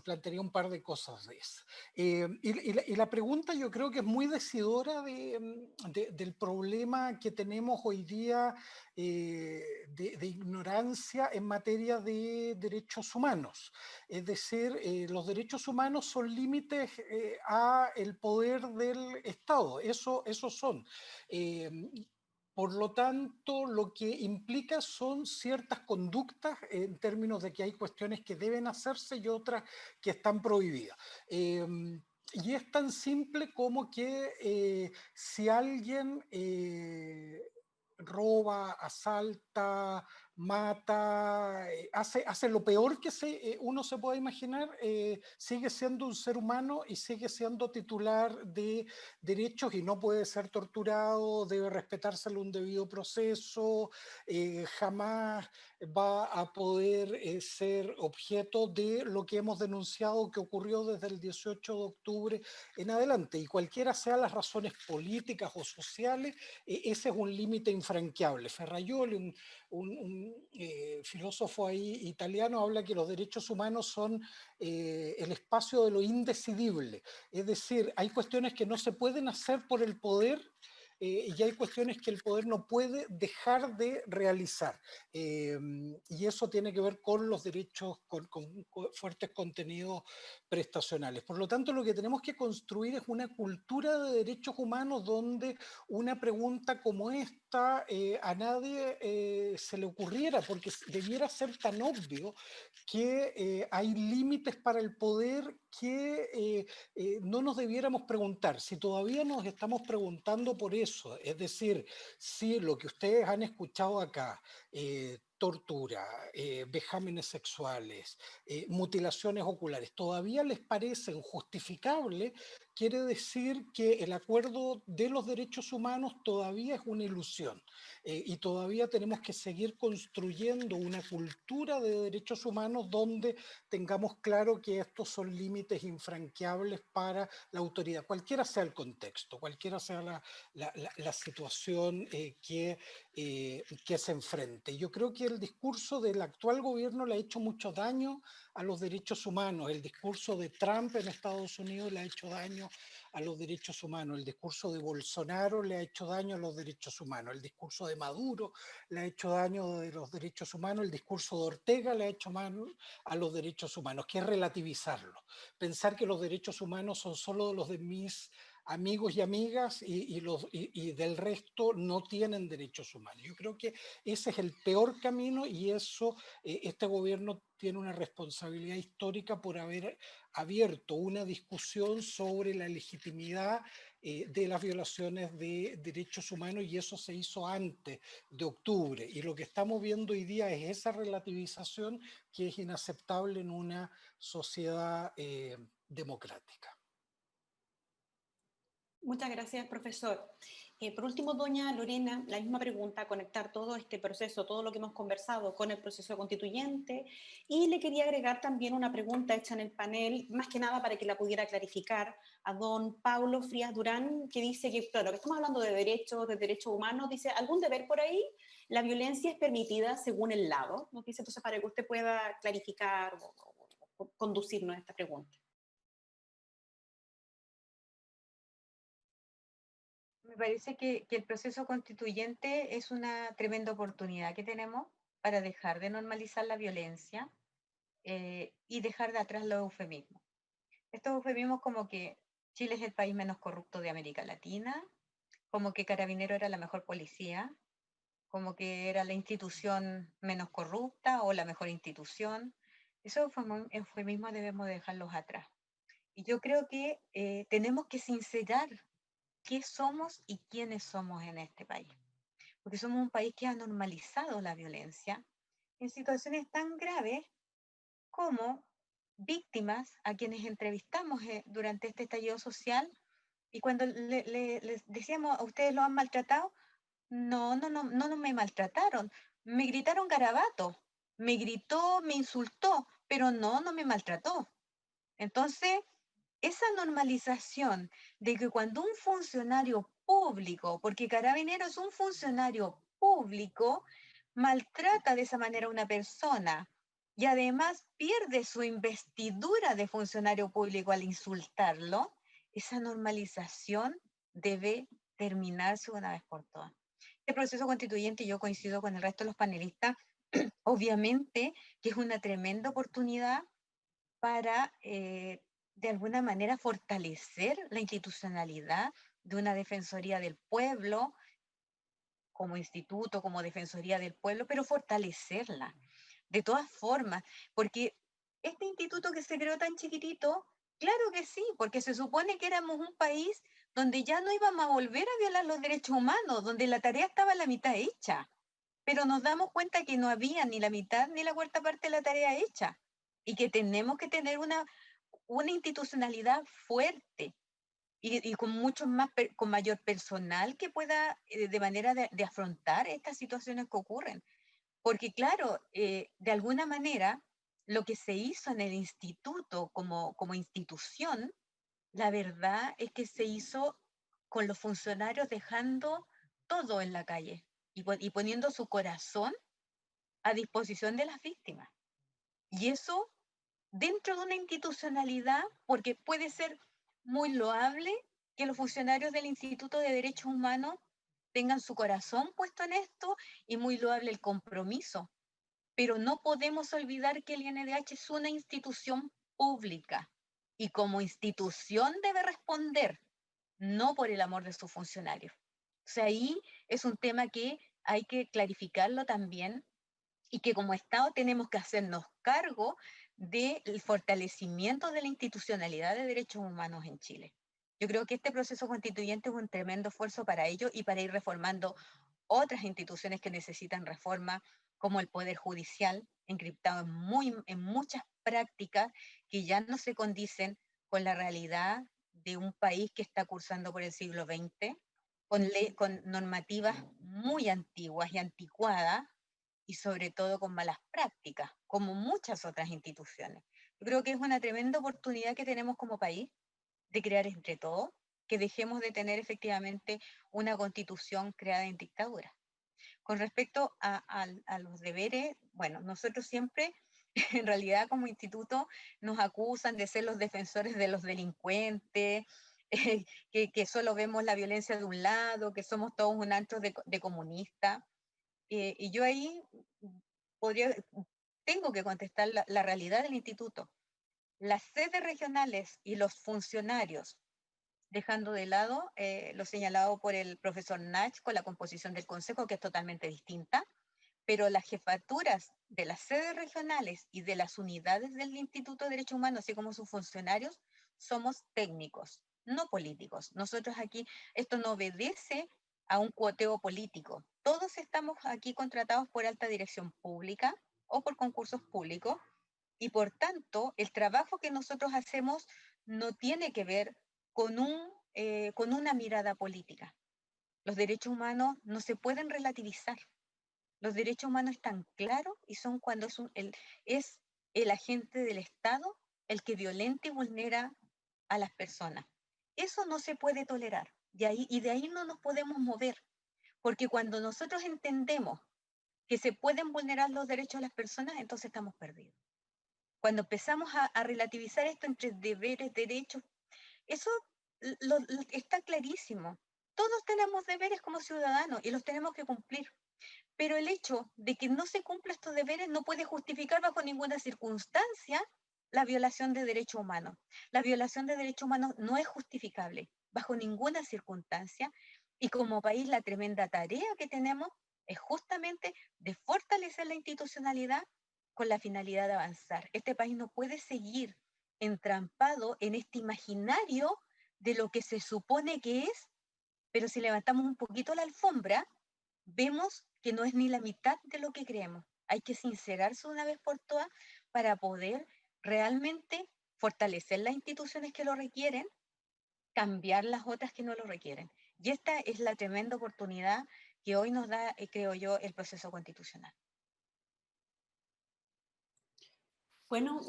plantearía un par de cosas de eso. Y la pregunta yo creo que es muy decidora del problema que tenemos hoy día de ignorancia en materia de derechos humanos. Es decir, los derechos humanos son límites a el poder del Estado, eso son. Por lo tanto, lo que implica son ciertas conductas en términos de que hay cuestiones que deben hacerse y otras que están prohibidas. Y es tan simple como que si alguien roba, asalta, mata, hace lo peor que uno se puede imaginar, sigue siendo un ser humano y sigue siendo titular de derechos y no puede ser torturado, debe respetárselo un debido proceso, jamás va a poder ser objeto de lo que hemos denunciado que ocurrió desde el 18 de octubre en adelante. Y cualquiera sean las razones políticas o sociales, ese es un límite infranqueable. Ferrajoli, un filósofo ahí italiano, habla que los derechos humanos son el espacio de lo indecidible. Es decir, hay cuestiones que no se pueden hacer por el poder y hay cuestiones que el poder no puede dejar de realizar. Y eso tiene que ver con los derechos, con fuertes contenidos prestacionales. Por lo tanto, lo que tenemos que construir es una cultura de derechos humanos donde una pregunta como esta a nadie se le ocurriera, porque debiera ser tan obvio que hay límites para el poder que no nos debiéramos preguntar. Si todavía nos estamos preguntando por eso, es decir, si lo que ustedes han escuchado acá tortura, vejámenes sexuales, mutilaciones oculares, todavía les parecen justificables, quiere decir que el acuerdo de los derechos humanos todavía es una ilusión, y todavía tenemos que seguir construyendo una cultura de derechos humanos donde tengamos claro que estos son límites infranqueables para la autoridad, cualquiera sea el contexto, cualquiera sea la situación que se enfrente. Yo creo que el discurso del actual gobierno le ha hecho mucho daño a los derechos humanos. El discurso de Trump en Estados Unidos le ha hecho daño a los derechos humanos. El discurso de Bolsonaro le ha hecho daño a los derechos humanos. El discurso de Maduro le ha hecho daño a los derechos humanos. El discurso de Ortega le ha hecho daño a los derechos humanos, que es relativizarlo. Pensar que los derechos humanos son solo los de mis amigos y amigas y del resto no tienen derechos humanos. Yo creo que ese es el peor camino y eso, este gobierno tiene una responsabilidad histórica por haber abierto una discusión sobre la legitimidad de las violaciones de derechos humanos, y eso se hizo antes de octubre. Y lo que estamos viendo hoy día es esa relativización que es inaceptable en una sociedad democrática. Muchas gracias, profesor. Por último, doña Lorena, la misma pregunta, conectar todo este proceso, todo lo que hemos conversado con el proceso constituyente, y le quería agregar también una pregunta hecha en el panel, más que nada para que la pudiera clarificar, a don Paulo Frías Durán, que dice que, claro, que estamos hablando de derechos humanos, dice, ¿algún deber por ahí? ¿La violencia es permitida según el lado? Nos dice, entonces, para que usted pueda clarificar o conducirnos a esta pregunta. Me parece que el proceso constituyente es una tremenda oportunidad que tenemos para dejar de normalizar la violencia y dejar de atrás los eufemismos. Estos eufemismos como que Chile es el país menos corrupto de América Latina, como que Carabinero era la mejor policía, como que era la institución menos corrupta o la mejor institución. Esos eufemismos debemos dejarlos atrás. Y yo creo que tenemos que sincerar qué somos y quiénes somos en este país. Porque somos un país que ha normalizado la violencia en situaciones tan graves como víctimas a quienes entrevistamos durante este estallido social, y cuando les decíamos, ¿a ustedes lo han maltratado? No me maltrataron. Me gritaron garabato, me gritó, me insultó, pero no me maltrató. Entonces, esa normalización de que cuando un funcionario público, porque Carabinero es un funcionario público, maltrata de esa manera a una persona y además pierde su investidura de funcionario público al insultarlo, esa normalización debe terminarse una vez por todas. Este proceso constituyente, yo coincido con el resto de los panelistas, obviamente que es una tremenda oportunidad para, de alguna manera, fortalecer la institucionalidad de una Defensoría del Pueblo como instituto, como Defensoría del Pueblo, pero fortalecerla de todas formas, porque este instituto que se creó tan chiquitito, claro que sí, porque se supone que éramos un país donde ya no íbamos a volver a violar los derechos humanos, donde la tarea estaba a la mitad hecha, pero nos damos cuenta que no había ni la mitad ni la cuarta parte de la tarea hecha y que tenemos que tener una institucionalidad fuerte y con mucho más, con mayor personal que pueda, de manera de afrontar estas situaciones que ocurren. Porque claro, de alguna manera, lo que se hizo en el instituto como institución, la verdad es que se hizo con los funcionarios dejando todo en la calle y poniendo su corazón a disposición de las víctimas. Y eso dentro de una institucionalidad, porque puede ser muy loable que los funcionarios del Instituto de Derechos Humanos tengan su corazón puesto en esto y muy loable el compromiso. Pero no podemos olvidar que el INDH es una institución pública y como institución debe responder, no por el amor de sus funcionarios. O sea, ahí es un tema que hay que clarificarlo también y que como Estado tenemos que hacernos cargo del fortalecimiento de la institucionalidad de derechos humanos en Chile. Yo creo que este proceso constituyente es un tremendo esfuerzo para ello y para ir reformando otras instituciones que necesitan reforma, como el Poder Judicial, encriptado en muchas prácticas que ya no se condicen con la realidad de un país que está cursando por el siglo XX, con normativas muy antiguas y anticuadas, y sobre todo con malas prácticas, como muchas otras instituciones. Yo creo que es una tremenda oportunidad que tenemos como país de crear entre todos, que dejemos de tener efectivamente una constitución creada en dictadura. Con respecto a los deberes, bueno, nosotros siempre, en realidad como instituto, nos acusan de ser los defensores de los delincuentes, que solo vemos la violencia de un lado, que somos todos un antro de comunistas. Y yo ahí podría, tengo que contestar la realidad del instituto. Las sedes regionales y los funcionarios, dejando de lado lo señalado por el profesor Nach con la composición del consejo, que es totalmente distinta, pero las jefaturas de las sedes regionales y de las unidades del Instituto de Derechos Humanos, así como sus funcionarios, somos técnicos, no políticos. Nosotros aquí, esto no obedece a un cuoteo político. Todos estamos aquí contratados por alta dirección pública o por concursos públicos, y por tanto, el trabajo que nosotros hacemos no tiene que ver con una mirada política. Los derechos humanos no se pueden relativizar. Los derechos humanos están claros y son cuando es el agente del Estado el que violenta y vulnera a las personas. Eso no se puede tolerar y de ahí no nos podemos mover, porque cuando nosotros entendemos que se pueden vulnerar los derechos de las personas, entonces estamos perdidos. Cuando empezamos a relativizar esto entre deberes, derechos, eso está clarísimo. Todos tenemos deberes como ciudadanos y los tenemos que cumplir. Pero el hecho de que no se cumplan estos deberes no puede justificar bajo ninguna circunstancia la violación de derechos humanos. La violación de derechos humanos no es justificable bajo ninguna circunstancia, y como país la tremenda tarea que tenemos es justamente de fortalecer la institucionalidad con la finalidad de avanzar. Este país no puede seguir entrampado en este imaginario de lo que se supone que es, pero si levantamos un poquito la alfombra, vemos que no es ni la mitad de lo que creemos. Hay que sincerarse una vez por todas para poder realmente fortalecer las instituciones que lo requieren, cambiar las otras que no lo requieren. Y esta es la tremenda oportunidad que hoy nos da, creo yo, el proceso constitucional. Bueno,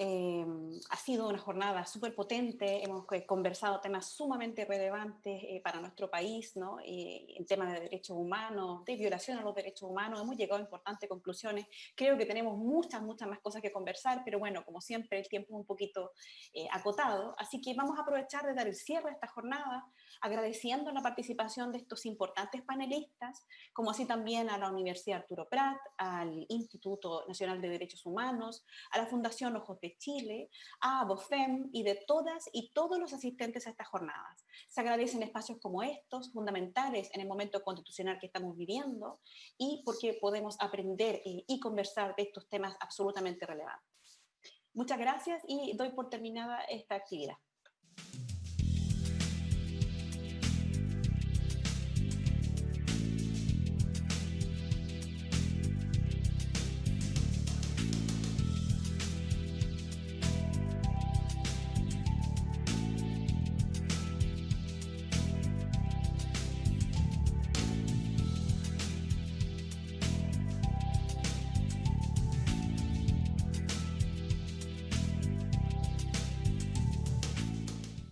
ha sido una jornada súper potente, hemos conversado temas sumamente relevantes para nuestro país, ¿no? En temas de derechos humanos, de violación a los derechos humanos, hemos llegado a importantes conclusiones. Creo que tenemos muchas más cosas que conversar, pero bueno, como siempre, el tiempo es un poquito acotado, así que vamos a aprovechar de dar el cierre a esta jornada, agradeciendo la participación de estos importantes panelistas, como así también a la Universidad Arturo Prat, al Instituto Nacional de Derechos Humanos, a la Fundación Ojos de Chile, a ABOFEM y de todas y todos los asistentes a estas jornadas. Se agradecen espacios como estos, fundamentales en el momento constitucional que estamos viviendo, y porque podemos aprender y conversar de estos temas absolutamente relevantes. Muchas gracias y doy por terminada esta actividad.